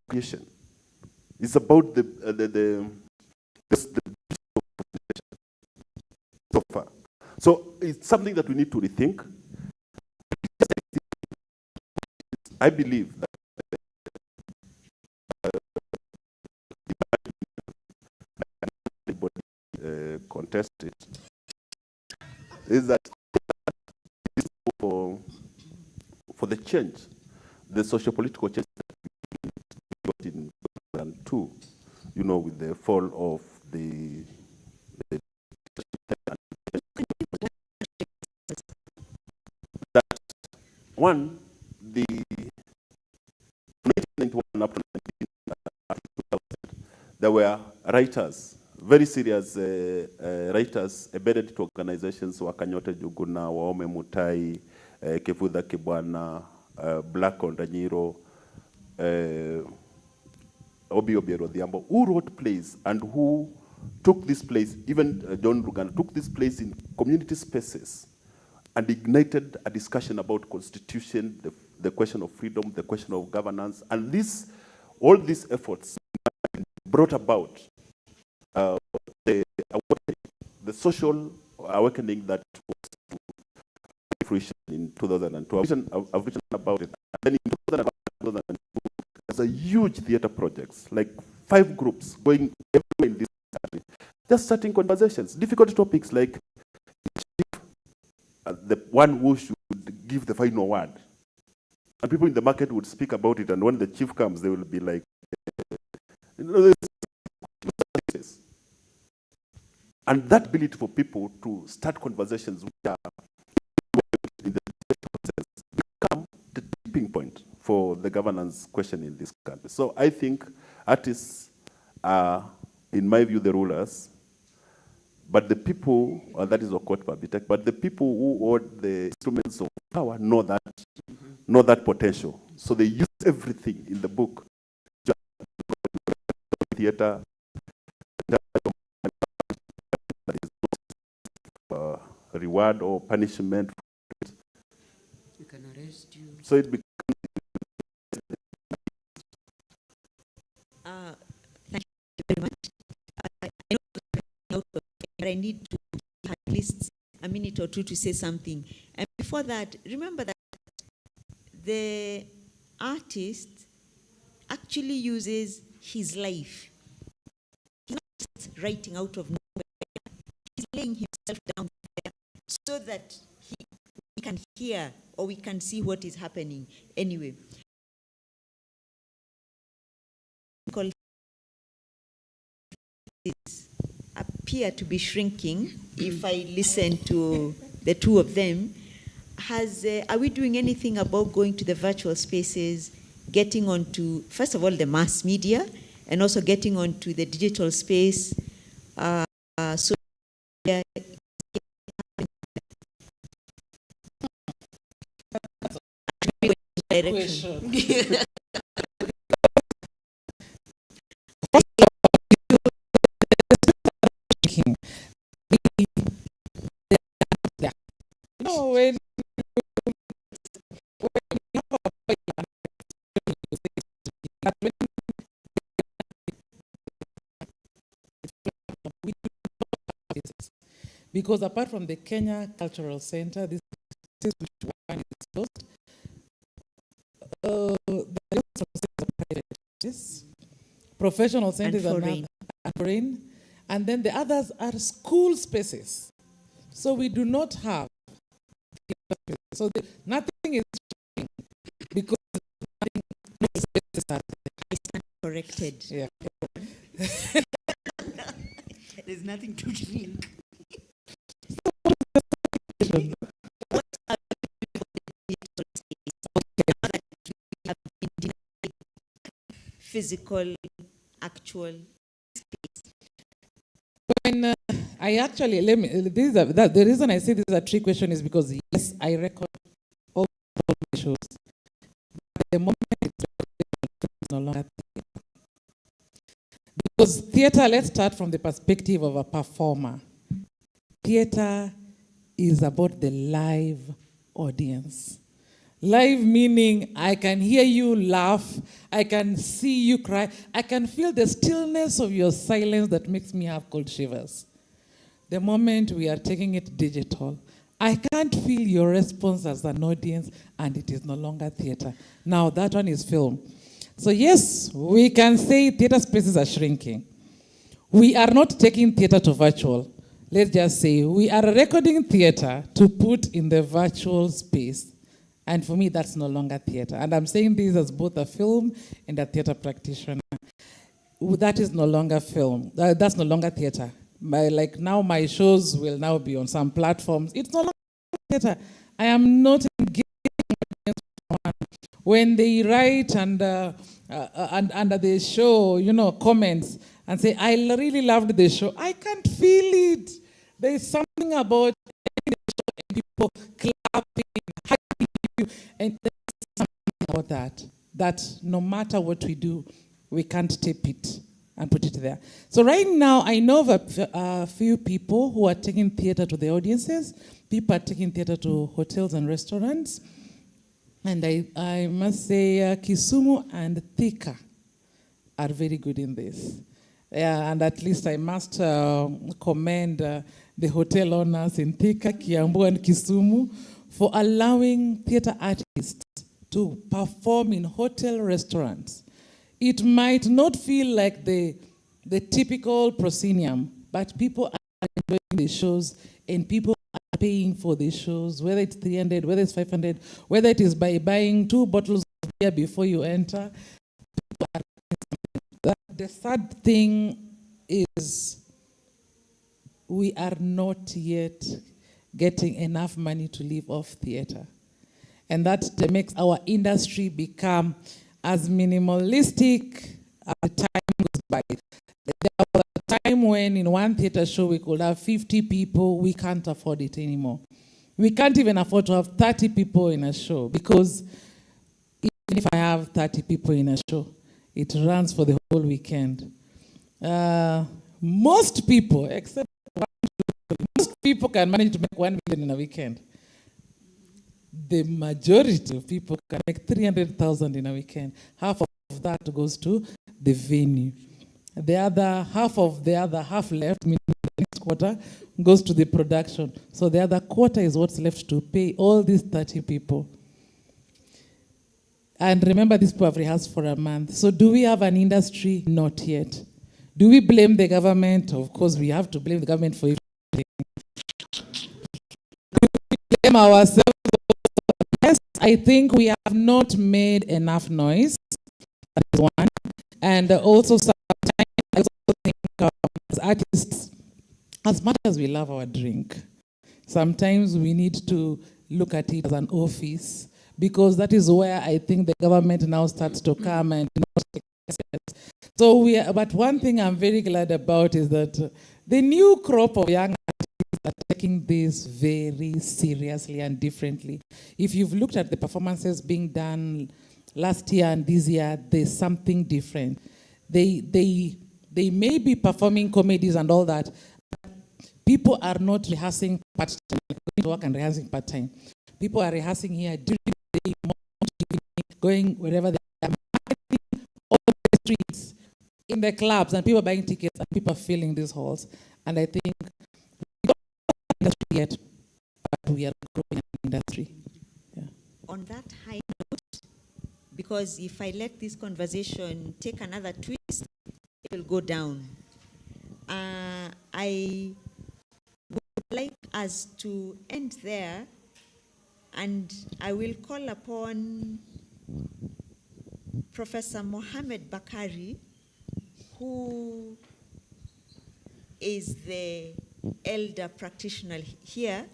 creation. It's about the so far. So it's something that we need to rethink. I believe that anybody contest it is that for the change, the socio-political change that we got in 2002, you know, with the fall of the that one, the 1991 up to 2000, there were writers, very serious writers embedded to organizations, Wakanyote Juguna, Waome Mutai, Kevudha Kibwana, Black Ondanyiro, Obi Obiero Odhiambo, who wrote plays and who took this place, even John Rugan, took this place in community spaces and ignited a discussion about constitution, the question of freedom, the question of governance, and all these efforts brought about the social awakening that was to fruition in 2002. I've written about it. And then in 2002, there's a huge theater projects, like 5 groups going everywhere in this country, just starting conversations, difficult topics like the one who should give the final word. And people in the market would speak about it, and when the chief comes, they will be like, you know, and that ability for people to start conversations which are in the process become the tipping point for the governance question in this country. So I think artists are, in my view, the rulers, but the people, that is Okot Babitek, but the people who hold the instruments of power know that potential. So they use everything in the book. Theater, reward or punishment. We can arrest you. So it becomes. Thank you very much. I know I need to give at least a minute or two to say something. And before that, remember that the artist actually uses his life. He's not just writing out of nowhere. He's laying himself down there so that we can hear or we can see what is happening. Anyway. Appear to be shrinking if I listen to the two of them. Are we doing anything about going to the virtual spaces, getting onto, first of all, the mass media, and also getting onto the digital space? So direction. No, when because apart from the Kenya Cultural Center, this is which one is closed. Professional centers are foreign, and then the others are school spaces. So we do not have. So nothing is because nothing, no spaces are there. I stand corrected. Yeah. There's nothing to drink. Physical, actual space. When I actually, the reason I say this is a trick question is because, yes, I record all my shows. But the moment it's no longer theater. Because theater, let's start from the perspective of a performer. Theater is about the live audience. Live meaning I can hear you laugh, I can see you cry, I can feel the stillness of your silence that makes me have cold shivers. The moment we are taking it digital, I can't feel your response as an audience, and it is no longer theater. Now that one is film. So yes, we can say theater spaces are shrinking. We are not taking theater to virtual. Let's just say we are recording theater to put in the virtual space. And for me, that's no longer theater. And I'm saying this as both a film and a theater practitioner. That is no longer film. That's no longer theater. Like now my shows will now be on some platforms. It's no longer theater. I am not engaging when they write and under the show, comments and say, I really loved the show. I can't feel it. There is something about people clapping, hugging you, and there's something about that no matter what we do, we can't tape it and put it there. So right now, I know of a few people who are taking theater to the audiences. People are taking theater to hotels and restaurants. And I must say Kisumu and Thika are very good in this. And at least I must commend the hotel owners in Thika, Kiambu, and Kisumu for allowing theater artists to perform in hotel restaurants. It might not feel like the typical proscenium, but people are enjoying the shows and people are paying for the shows, whether it's 300, whether it's 500, whether it is by buying 2 bottles of beer before you enter. The sad thing is we are not yet getting enough money to live off theater. And that makes our industry become as minimalistic as the time goes by. There was a time when in one theater show we could have 50 people. We can't afford it anymore. We can't even afford to have 30 people in a show, because even if I have 30 people in a show, it runs for the whole weekend. Most people, except most people can manage to make 1 million in a weekend. The majority of people can make 300,000 in a weekend. Half of that goes to the venue. The other half left, meaning the next quarter, goes to the production. So the other quarter is what's left to pay all these 30 people. And remember, these people have rehearsed for a month. So do we have an industry? Not yet. Do we blame the government? Of course, we have to blame the government for everything. Do we blame ourselves? Yes, I think we have not made enough noise. That is one. And also sometimes I also think as artists, as much as we love our drink, sometimes we need to look at it as an office, because that is where I think the government now starts to come and take steps. So but one thing I'm very glad about is that the new crop of young artists are taking this very seriously and differently. If you've looked at the performances being done last year and this year, there's something different. They may be performing comedies and all that. People are not rehearsing part-time, going to work and rehearsing part-time. People are rehearsing here during the day, going wherever they are, on the streets, in the clubs, and people are buying tickets, and people are filling these halls. And I think we don't have an industry yet, but we are growing an industry. Yeah. On that high note, because if I let this conversation take another twist, it will go down. I would like us to end there, and I will call upon Professor Mohamed Bakari, who is the elder practitioner here,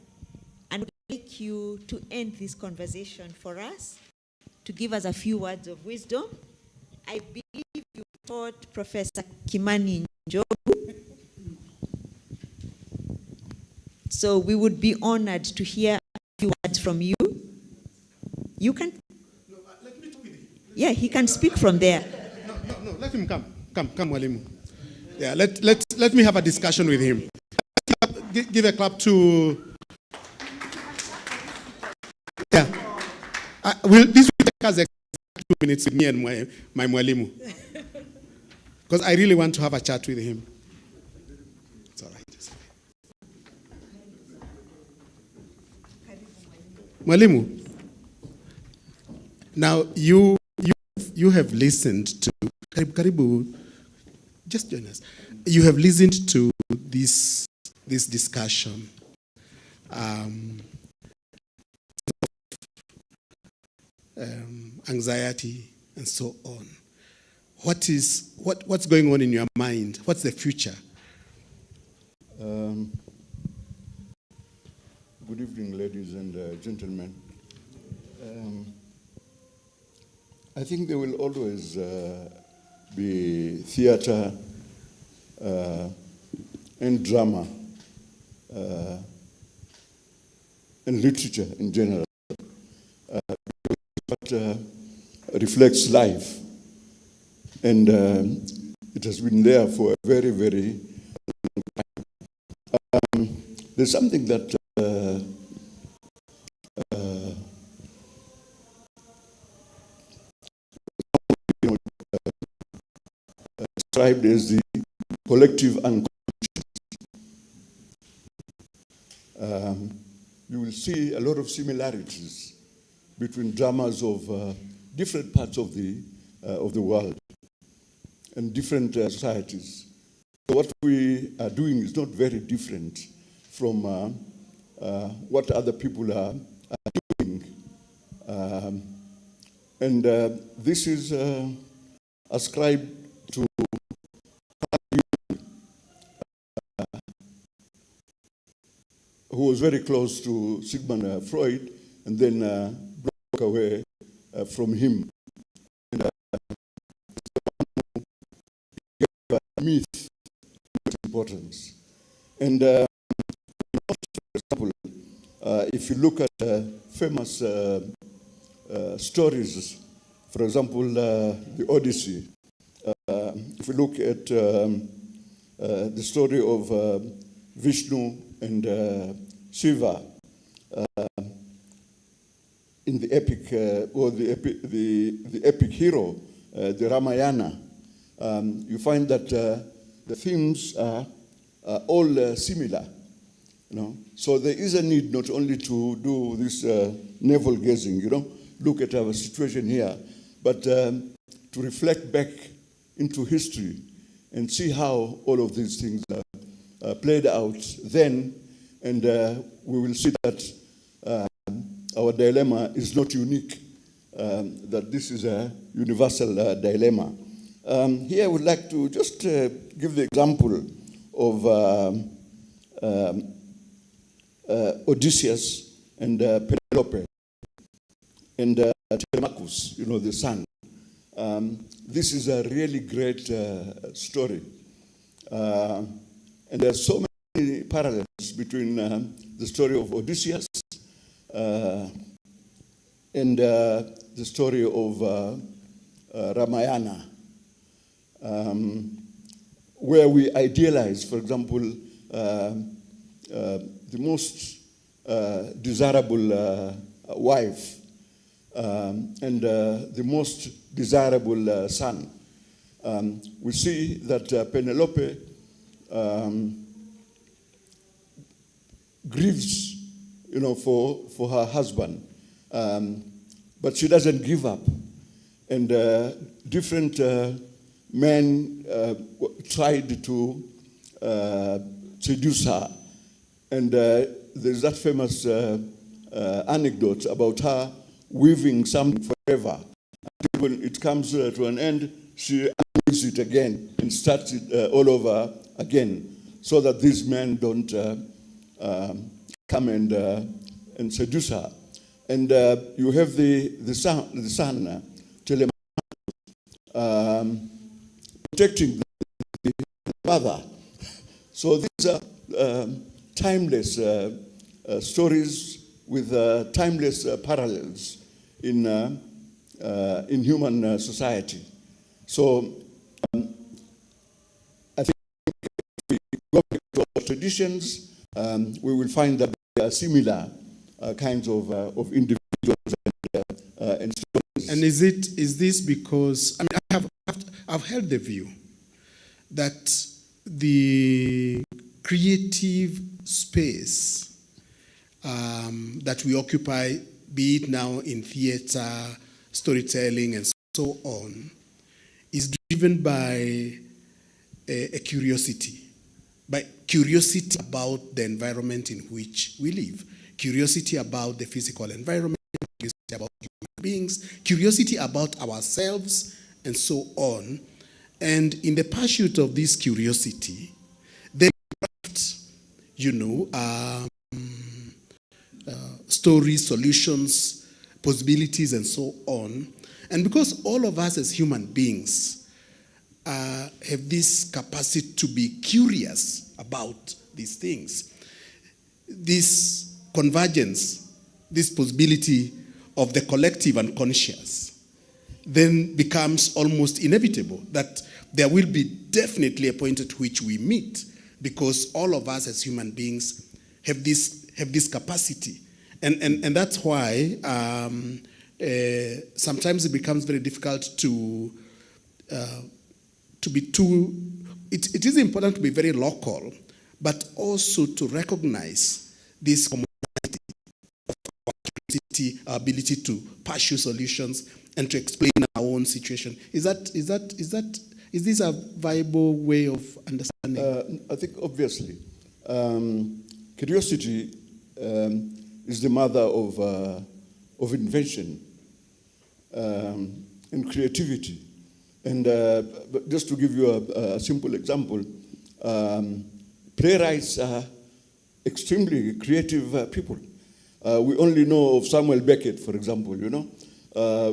and would like you to end this conversation for us, to give us a few words of wisdom. I believe you taught Professor Kimani Njogu, so we would be honored to hear a few words from you. You can... No, let me talk with him. Yeah, he can speak from there. No, let him come. Come, Walimu. Yeah, let me have a discussion with him. Give a clap to... Yeah. This will take us 2 minutes with me and my Mwalimu. Because I really want to have a chat with him. It's all right. Mwalimu, now you have listened to... Karibu, just join us. You have listened to this discussion. Anxiety and so on. What's going on in your mind? What's the future? Good evening, ladies and gentlemen. I think there will always be theater and drama and literature in general. What reflects life, and it has been there for a very, very long time. There's something that described as the collective unconscious. You will see a lot of similarities between dramas of different parts of the world and different societies. So what we are doing is not very different from what other people are doing. And this is ascribed to who was very close to Sigmund Freud, and then walk away from him. And myth importance. And for example, if you look at famous stories, for example, the Odyssey, if you look at the story of Vishnu and Shiva in the epic, or the epic hero, the Ramayana, you find that the themes are all similar. You know? So there is a need not only to do this navel gazing, look at our situation here, but to reflect back into history and see how all of these things played out then, and we will see that our dilemma is not unique, that this is a universal dilemma. Here I would like to just give the example of Odysseus and Penelope and Telemachus, the son. This is a really great story. And there are so many parallels between the story of Odysseus and the story of Ramayana, where we idealize, for example, the most desirable wife and the most desirable son. We see that Penelope grieves, for her husband, but she doesn't give up. And different men tried to seduce her. And there's that famous anecdote about her weaving something forever. Until when it comes to an end, she unweaves it again and starts it all over again, so that these men don't come and seduce her. And you have the son Telemachus, protecting the mother. So these are timeless stories with timeless parallels in human society. So I think if we go back to our traditions, we will find that there are similar kinds of individuals and stories. And is this because, I've held the view that the creative space that we occupy, be it now in theater, storytelling, and so on, is driven by a curiosity. By curiosity about the environment in which we live, curiosity about the physical environment, curiosity about human beings, curiosity about ourselves, and so on. And in the pursuit of this curiosity, they craft, stories, solutions, possibilities, and so on. And because all of us as human beings have this capacity to be curious about these things, this convergence, this possibility of the collective unconscious, then becomes almost inevitable that there will be definitely a point at which we meet, because all of us as human beings have this capacity. And that's why sometimes it becomes very difficult to be too, it is important to be very local, but also to recognize this commonality of our curiosity, our ability to pursue solutions and to explain our own situation. Is this a viable way of understanding? I think obviously, curiosity is the mother of invention and creativity. And but just to give you a simple example, playwrights are extremely creative people. We only know of Samuel Beckett, for example, you know,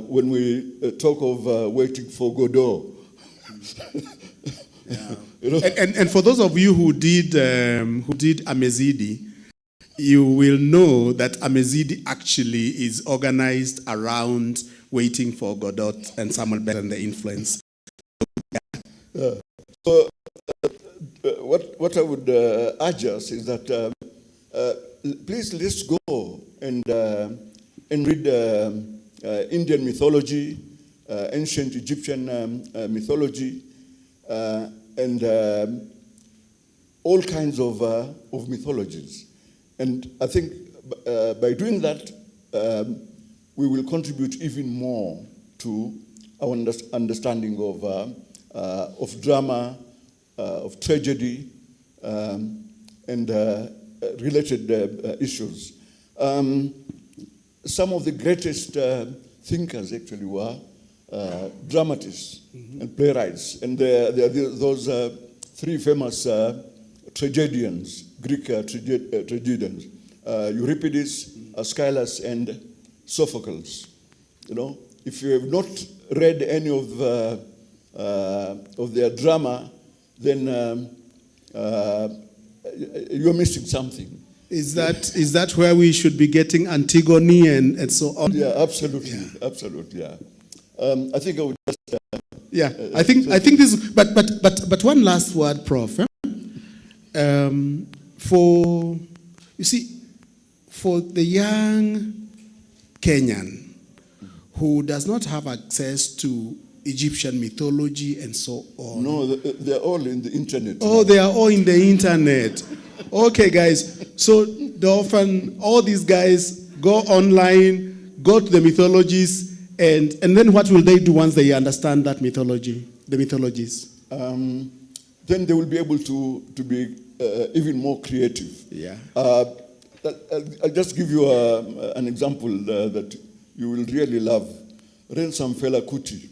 when we talk of waiting for Godot. Yeah. You know? And for those of you who did Amezidi, you will know that Amezidi actually is organized around waiting for Godot and Samuel Beckett and the influence. So what I would urge us is that please let's go and read Indian mythology, ancient Egyptian mythology, and all kinds of mythologies. And I think by doing that, we will contribute even more to our understanding of drama, of tragedy, and related issues. Some of the greatest thinkers actually were dramatists and playwrights, and there are those three famous tragedians, Greek tragedians, Euripides, Aeschylus, and Sophocles. You know, if you have not read any of their drama, then you're missing something. Is that where we should be getting Antigone and so on? Yeah, absolutely, yeah. Absolutely, yeah. I think I would just. I think this. But one last word, Prof. For the young Kenyan who does not have access to Egyptian mythology and so on. No, they're all in the internet. Oh, they are all in the internet. Okay, guys. So often all these guys go online, go to the mythologies, and then what will they do once they understand that mythology, the mythologies? Then they will be able to be even more creative. Yeah. I'll just give you an example that you will really love. Ransom Fela Kuti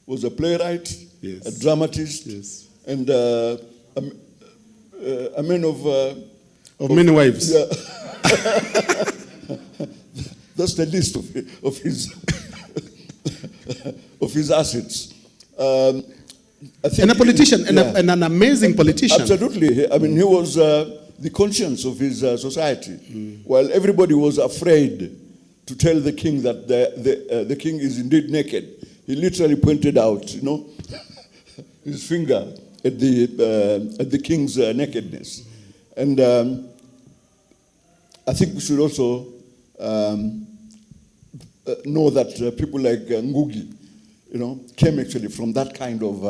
was a playwright, yes, a dramatist, yes, and a man of many wives. Yeah. That's the list of his assets. I think and a politician, and an amazing politician. Absolutely. I mean, he was the conscience of his society. While everybody was afraid to tell the king that the king is indeed naked, he literally pointed out, you know, his finger at the king's nakedness. And I think we should also know that people like Ngugi, you know, came actually from that kind of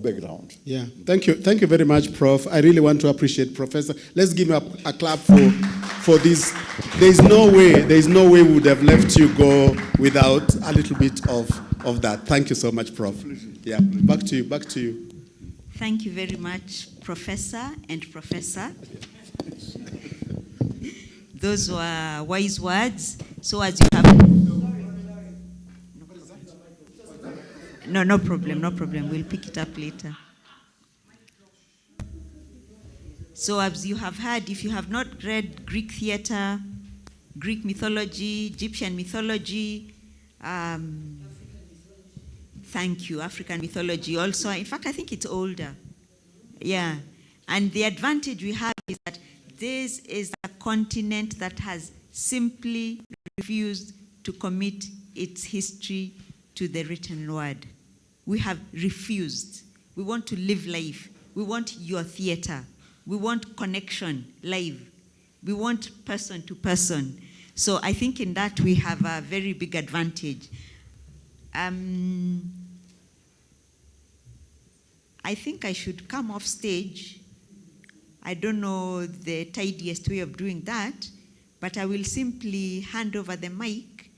background. Yeah, thank you very much, Prof. I really want to appreciate Professor. Let's give him a clap for this. There's no way we would have let you go without a little bit of that. Thank you so much, Prof. Yeah, back to you. Thank you very much, Professor and Professor. Those were wise words. So as you have... No problem. We'll pick it up later. So as you have heard, if you have not read Greek theater, Greek mythology, Egyptian mythology, thank you, African mythology also. In fact, I think it's older. Yeah. And the advantage we have is that this is a continent that has simply refused to commit its history to the written word. We have refused. We want to live life. We want your theater. We want connection, live. We want person to person. So I think in that we have a very big advantage. I think I should come off stage. I don't know the tidiest way of doing that, but I will simply hand over the mic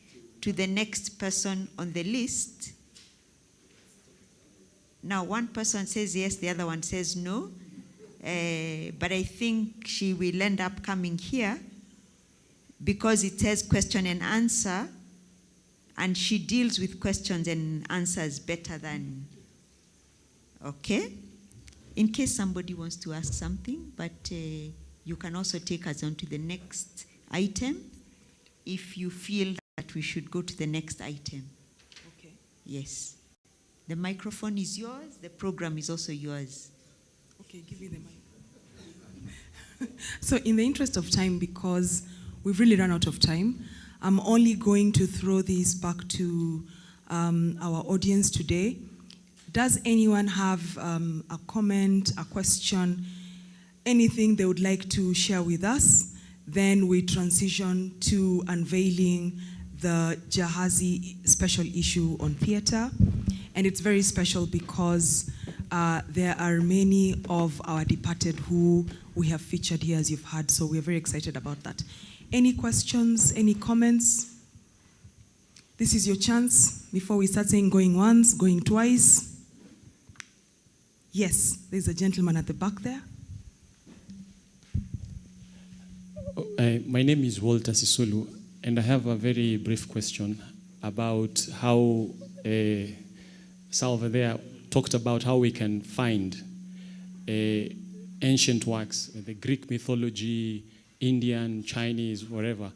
to the next person on the list. Now, one person says yes, the other one says no, but I think she will end up coming here because it says question and answer, and she deals with questions and answers better than, okay? In case somebody wants to ask something, but You can also take us on to the next item if you feel that we should go to the next item. Okay. Yes. The microphone is yours. The program is also yours. Okay, give me the mic. So in the interest of time, because we've really run out of time, I'm only going to throw this back to our audience today. Does anyone have a comment, a question, anything they would like to share with us? Then we transition to unveiling the Jahazi special issue on theater. And it's very special because there are many of our departed who we have featured here, as you've heard, so we're very excited about that. Any questions, any comments? This is your chance before we start saying going once, going twice. Yes, there's a gentleman at the back there. My name is Walter Sisulu, and I have a very brief question about how Salva there talked about how we can find ancient works, the Greek mythology, Indian, Chinese, whatever.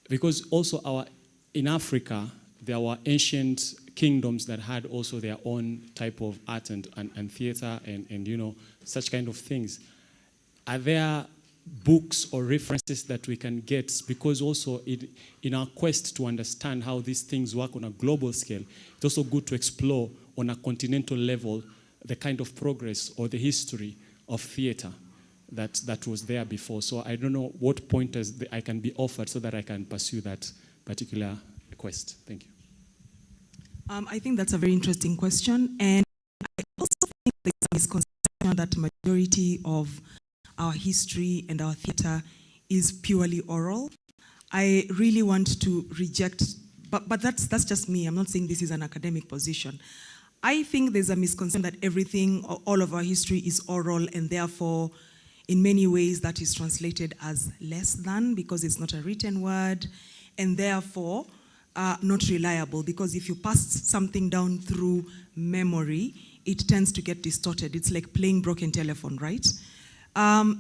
Because also in Africa, there were ancient kingdoms that had also their own type of art and theater and you know, such kind of things. Are there books or references that we can get? Because also in our quest to understand how these things work on a global scale, it's also good to explore on a continental level the kind of progress or the history of theater that was there before. So I don't know what pointers I can be offered so that I can pursue that particular quest. Thank you. I think that's a very interesting question, and I also think there's a misconception that majority of our history and our theater is purely oral. I really want to reject, but that's just me. I'm not saying this is an academic position. I think there's a misconception that everything, all of our history is oral, and therefore, in many ways, that is translated as less than, because it's not a written word, and therefore, not reliable, because if you pass something down through memory, it tends to get distorted. It's like playing broken telephone, right?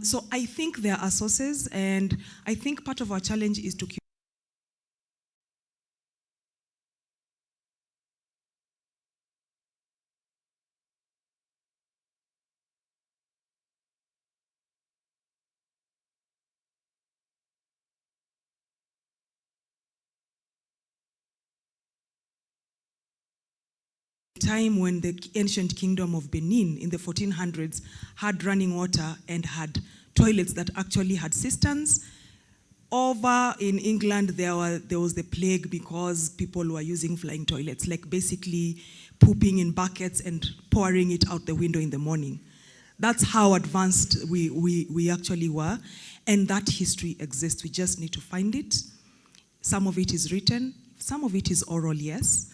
So I think there are sources, and I think part of our challenge is to time when the ancient kingdom of Benin in the 1400s had running water and had toilets that actually had cisterns. Over in England, there was the plague because people were using flying toilets, like basically pooping in buckets and pouring it out the window in the morning. That's how advanced we actually were, and that history exists. We just need to find it. Some of it is written, some of it is oral, yes.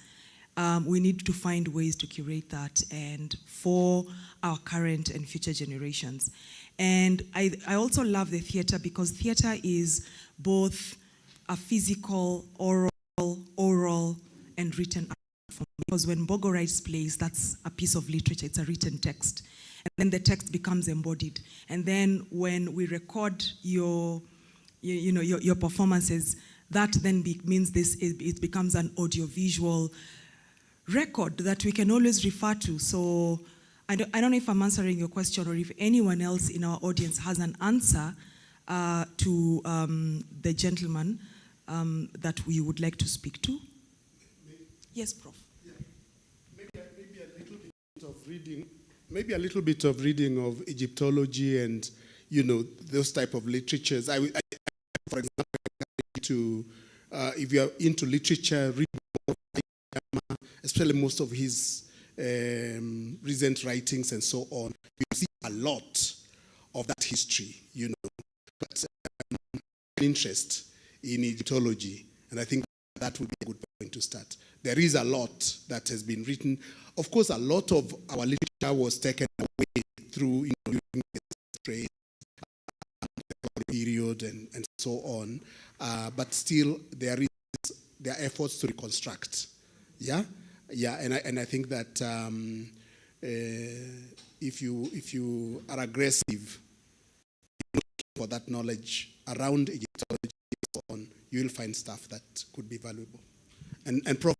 We need to find ways to curate that and for our current and future generations. And I also love the theater because theater is both a physical, oral, and written art form. Because when Mbogo writes plays, that's a piece of literature, it's a written text. And then the text becomes embodied. And then when we record your performances, that then means it becomes an audiovisual record that we can always refer to. So I don't know if I'm answering your question or if anyone else in our audience has an answer to the gentleman that we would like to speak to. Yes, Prof. Yeah. Maybe a little bit of reading of Egyptology and those type of literatures. I for example, if you are into literature, read especially most of his recent writings and so on, you see a lot of that history, but interest in Egyptology, and I think that would be a good point to start. There is a lot that has been written. Of course, a lot of our literature was taken away through during the trade period and so on, but still there are efforts to reconstruct. Yeah, and I think that if you are aggressive, for that knowledge around Egyptology, on, you will find stuff that could be valuable. And Prof.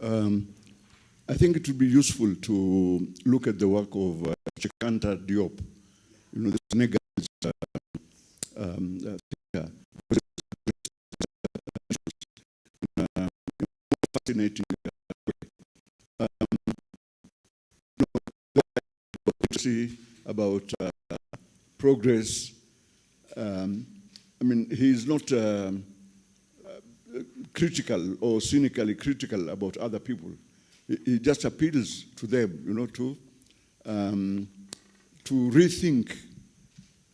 I think it would be useful to look at the work of Kenyatta Diop, you know, the Senegalese thinker. Fascinating way. About progress. I mean, he is not critical or cynically critical about other people. He just appeals to them, you know, to rethink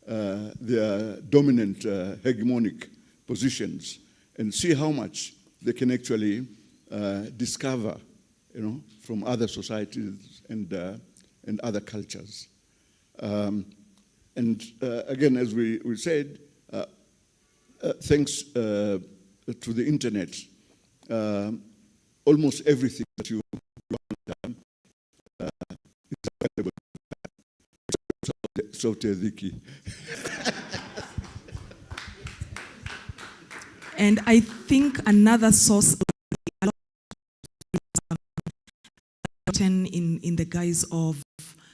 their dominant hegemonic positions and see how much they can actually discover, you know, from other societies and other cultures. Again, as we said, thanks to the internet, almost everything that you want is available. And I think another source in the guise of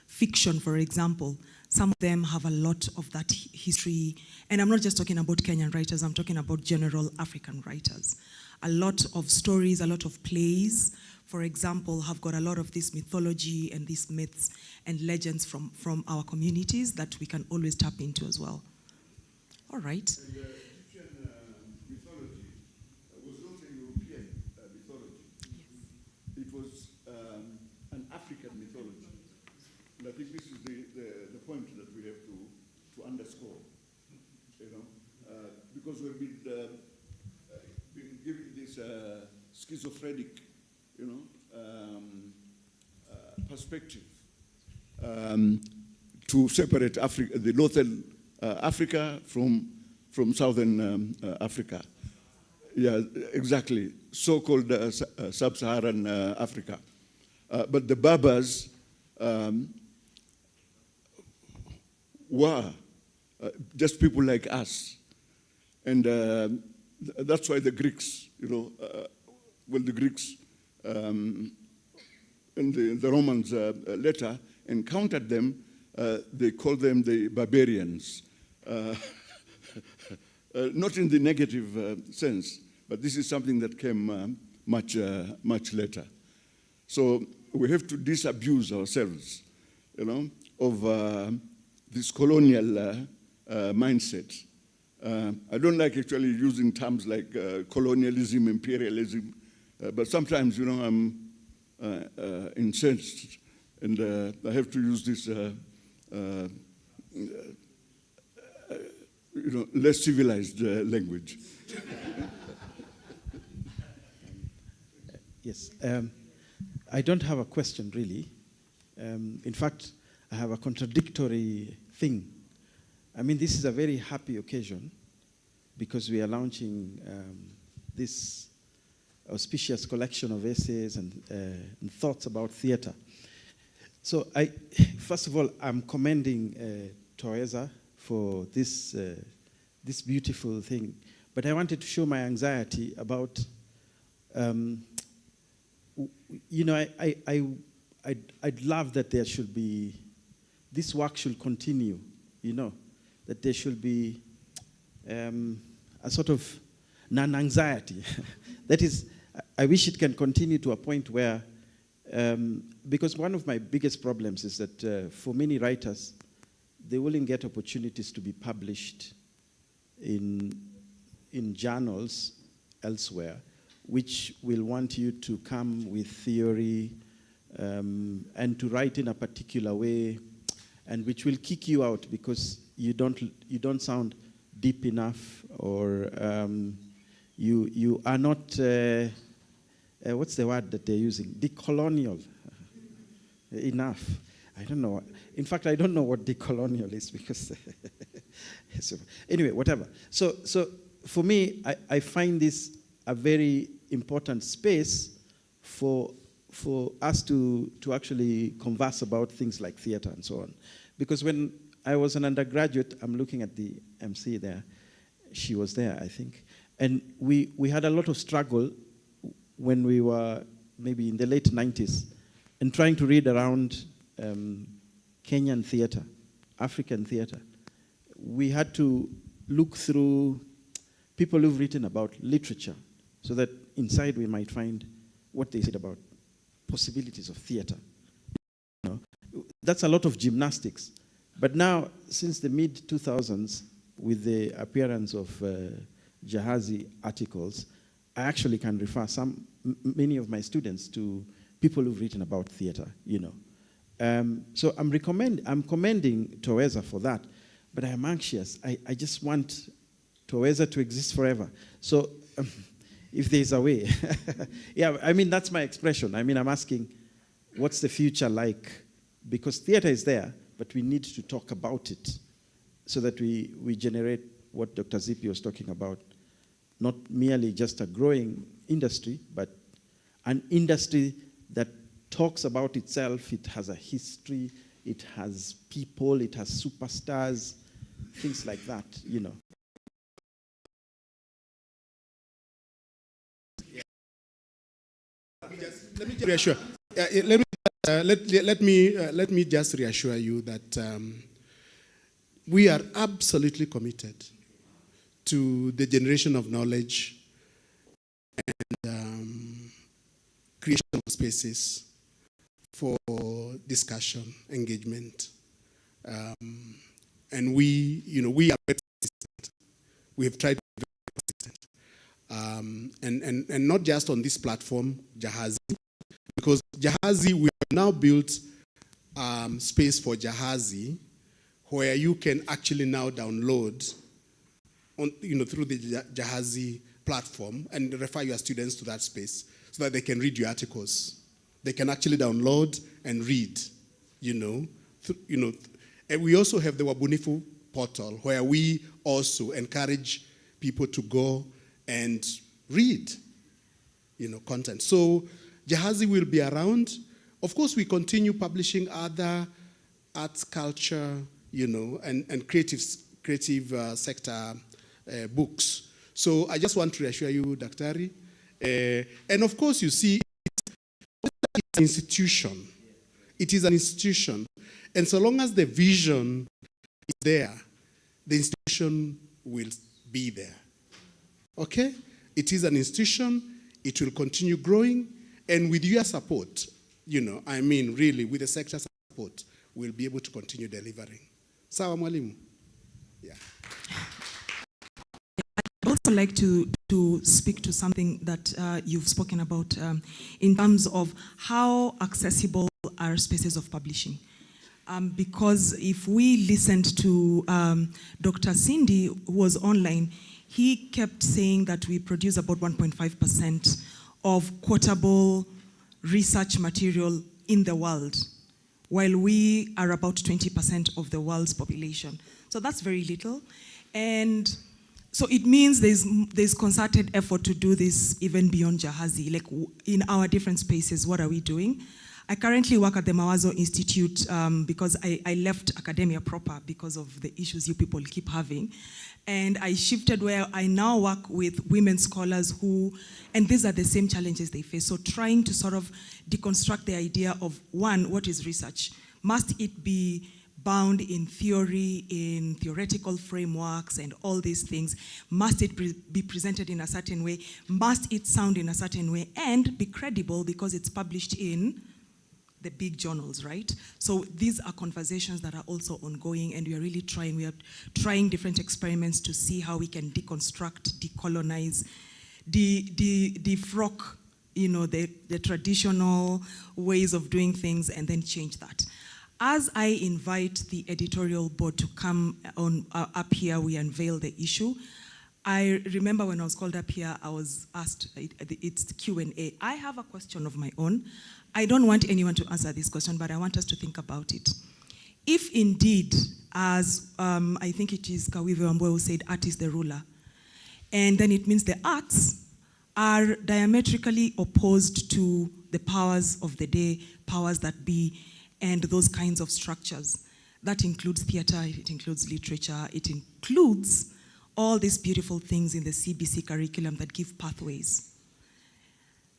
fiction, for example, some of them have a lot of that history. And I'm not just talking about Kenyan writers, I'm talking about general African writers. A lot of stories, a lot of plays, for example, have got a lot of this mythology and these myths and legends from our communities that we can always tap into as well. All right. And Egyptian mythology was not a European mythology. Yes. It was an African mythology. And I think this is the point that we have to underscore, you know, because we've been given this schizophrenic, you know, perspective to separate Africa, the northern Africa from southern Africa. Yeah, exactly. So-called sub-Saharan Africa. But the Berbers were just people like us. And that's why the Greeks, you know, when the Greeks and the Romans later encountered them, they called them the barbarians. Not in the negative sense, but this is something that came much later. So we have to disabuse ourselves, you know, of this colonial mindset. I don't like actually using terms like colonialism, imperialism, but sometimes, you know, I'm incensed, and I have to use this, you know, less civilized language. Yes, I don't have a question really. In fact, I have a contradictory thing. I mean, this is a very happy occasion because we are launching this auspicious collection of essays and thoughts about theater. So first of all, I'm commending Toeza for this beautiful thing. But I wanted to show my anxiety about, you know, I'd love that there should be, this work should continue, you know, that there should be a sort of non-anxiety. That is, I wish it can continue to a point where, because one of my biggest problems is that for many writers, they wouldn't get opportunities to be published in journals elsewhere, which will want you to come with theory and to write in a particular way, and which will kick you out because you don't sound deep enough, or you are not what's the word that they're using? Decolonial enough. I don't know. In fact, I don't know what decolonial is because so, anyway, whatever. So for me, I find this a very important space for us to actually converse about things like theater and so on. Because when I was an undergraduate. I'm looking at the MC there. She was there, I think. And we had a lot of struggle when we were maybe in the late 90s and trying to read around Kenyan theatre, African theatre. We had to look through people who've written about literature so that inside we might find what they said about possibilities of theatre. You know, that's a lot of gymnastics. But now, since the mid-2000s, with the appearance of Jahazi articles, I actually can refer many of my students to people who've written about theatre, you know. So I'm commending Toweza for that, but I am anxious. I just want Toweza to exist forever. So if there's a way, yeah, I mean, that's my expression. I mean, I'm asking, what's the future like? Because theatre is there, but we need to talk about it so that we generate what Dr. Zippy was talking about, not merely just a growing industry, but an industry that talks about itself. It has a history, it has people, it has superstars, things like that, you know. Let me just reassure. Let me just reassure you that we are absolutely committed to the generation of knowledge and creation of spaces for discussion, engagement, and we are very consistent. We have tried to be very consistent, and not just on this platform, Jahazi, because Jahazi, we have now built space for Jahazi, where you can actually now download through the Jahazi platform and refer your students to that space so that they can read your articles. They can actually download and read, And we also have the Wabunifu portal where we also encourage people to go and read, content. So Jahazi will be around. Of course, we continue publishing other arts, culture, and creative sector books. So I just want to reassure you, Daktari. And of course, you see, it's an institution. It is an institution. And so long as the vision is there, the institution will be there. Okay? It is an institution. It will continue growing. And with your support, really, with the sector support, we'll be able to continue delivering. Sawa mwalimu? Yeah. I'd also like to speak to something that you've spoken about in terms of how accessible are spaces of publishing. Because if we listened to Dr. Cindy, who was online, he kept saying that we produce about 1.5% of quotable research material in the world, while we are about 20% of the world's population. So that's very little. And so it means there's concerted effort to do this even beyond Jahazi. Like in our different spaces, what are we doing? I currently work at the Mawazo Institute because I left academia proper because of the issues you people keep having. And I shifted where I now work with women scholars who, and these are the same challenges they face. So trying to sort of deconstruct the idea of, one, what is research? Must it be bound in theory, in theoretical frameworks and all these things? Must it be presented in a certain way? Must it sound in a certain way and be credible because it's published in the big journals, right? So these are conversations that are also ongoing, and we are really trying different experiments to see how we can deconstruct, decolonize, defrock, the traditional ways of doing things and then change that. As I invite the editorial board to come on up here, we unveil the issue. I remember when I was called up here, I was asked, it's Q&A. I have a question of my own. I don't want anyone to answer this question, but I want us to think about it. If indeed, as I think it is Kawive Wambwe who said, art is the ruler, and then it means the arts are diametrically opposed to the powers of the day, powers that be, and those kinds of structures, That includes theater, it includes literature, it includes all these beautiful things in the CBC curriculum that give pathways.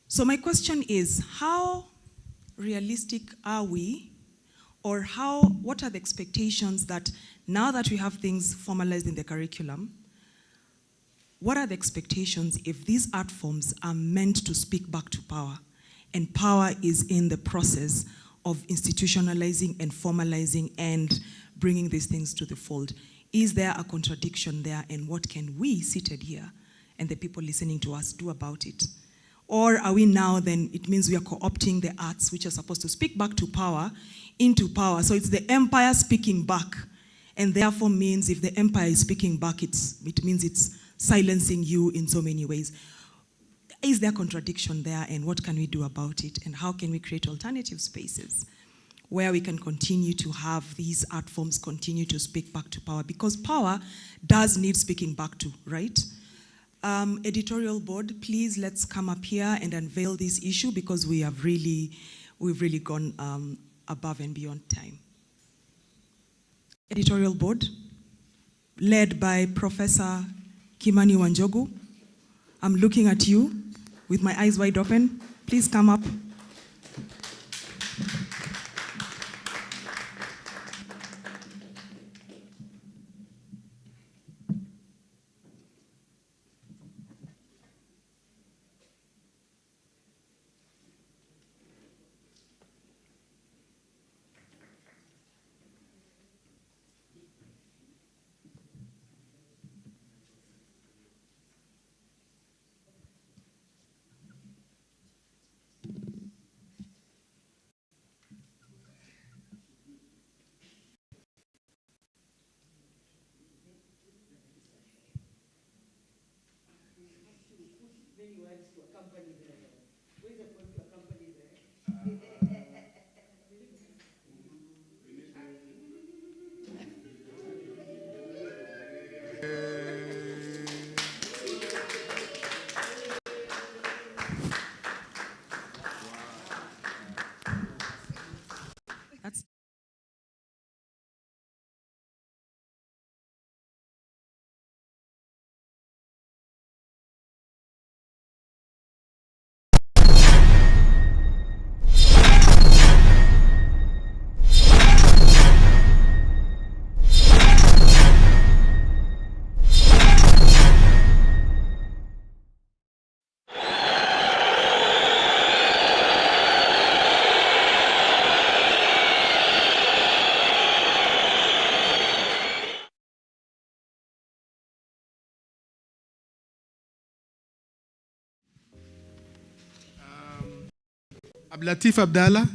So my question is, how realistic are we, or what are the expectations that now that we have things formalized in the curriculum, what are the expectations if these art forms are meant to speak back to power, and power is in the process of institutionalizing and formalizing and bringing these things to the fold? Is there a contradiction there, and what can we seated here and the people listening to us do about it? Or are we now then, it means we are co-opting the arts which are supposed to speak back to power into power. So it's the empire speaking back, and therefore means if the empire is speaking back, it means it's silencing you in so many ways. Is there contradiction there, and what can we do about it? And how can we create alternative spaces where we can continue to have these art forms continue to speak back to power? Because power does need speaking back to, right? Editorial board, please let's come up here and unveil this issue, because we've really gone above and beyond time. Editorial board, led by Professor Kimani Wanjogu. I'm looking at you with my eyes wide open. Please come up. Ablatif Abdallah,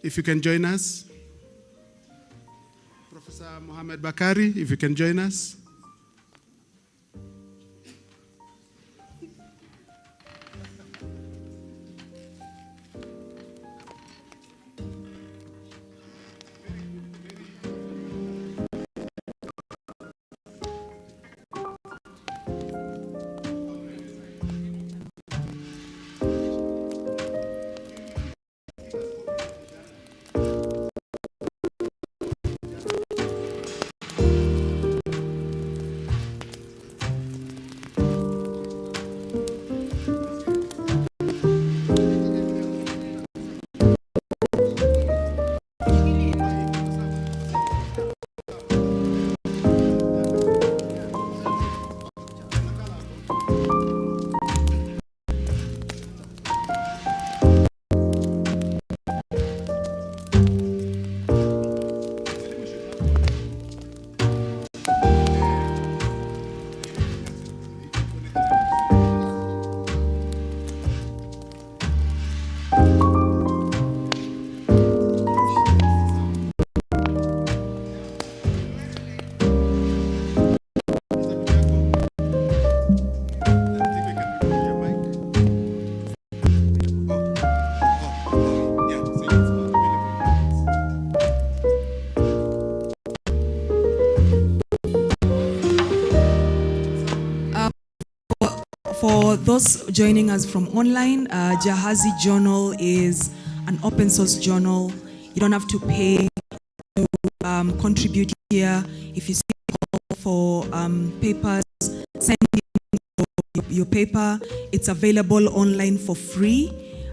if you can join us. Professor Mohammed Bakari, if you can join us. For those joining us from online, Jahazi Journal is an open source journal. You don't have to pay to contribute here. If you see for papers, send in your paper. It's available online for free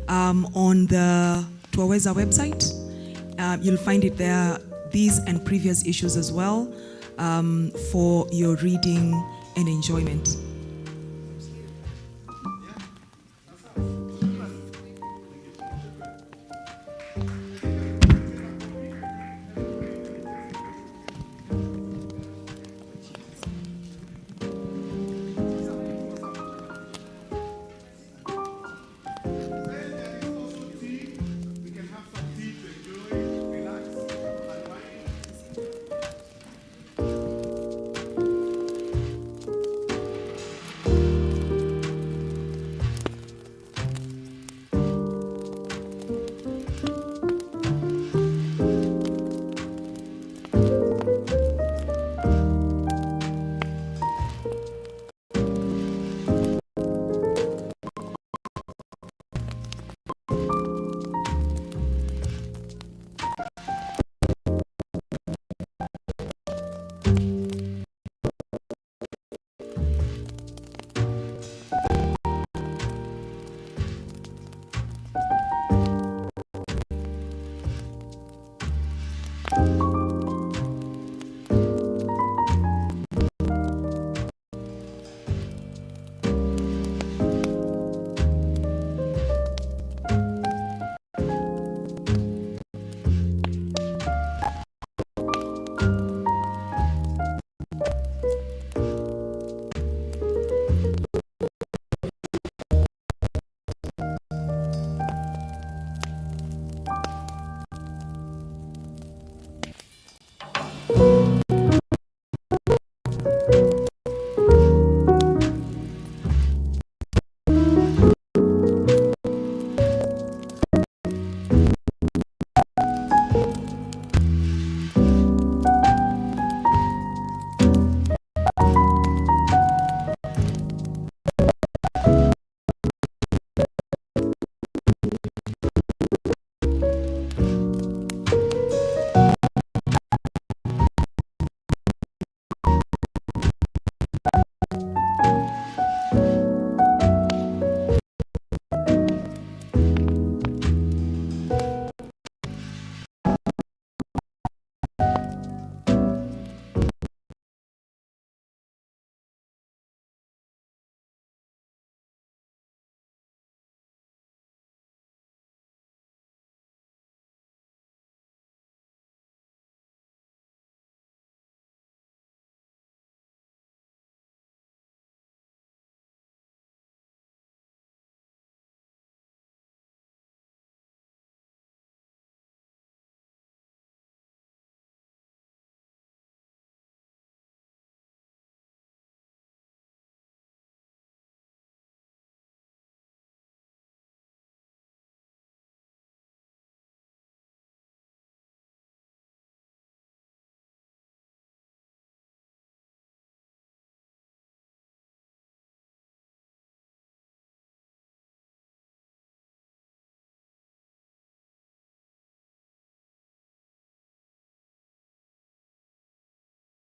on the Twaweza website. You'll find it there, these and previous issues as well, for your reading and enjoyment.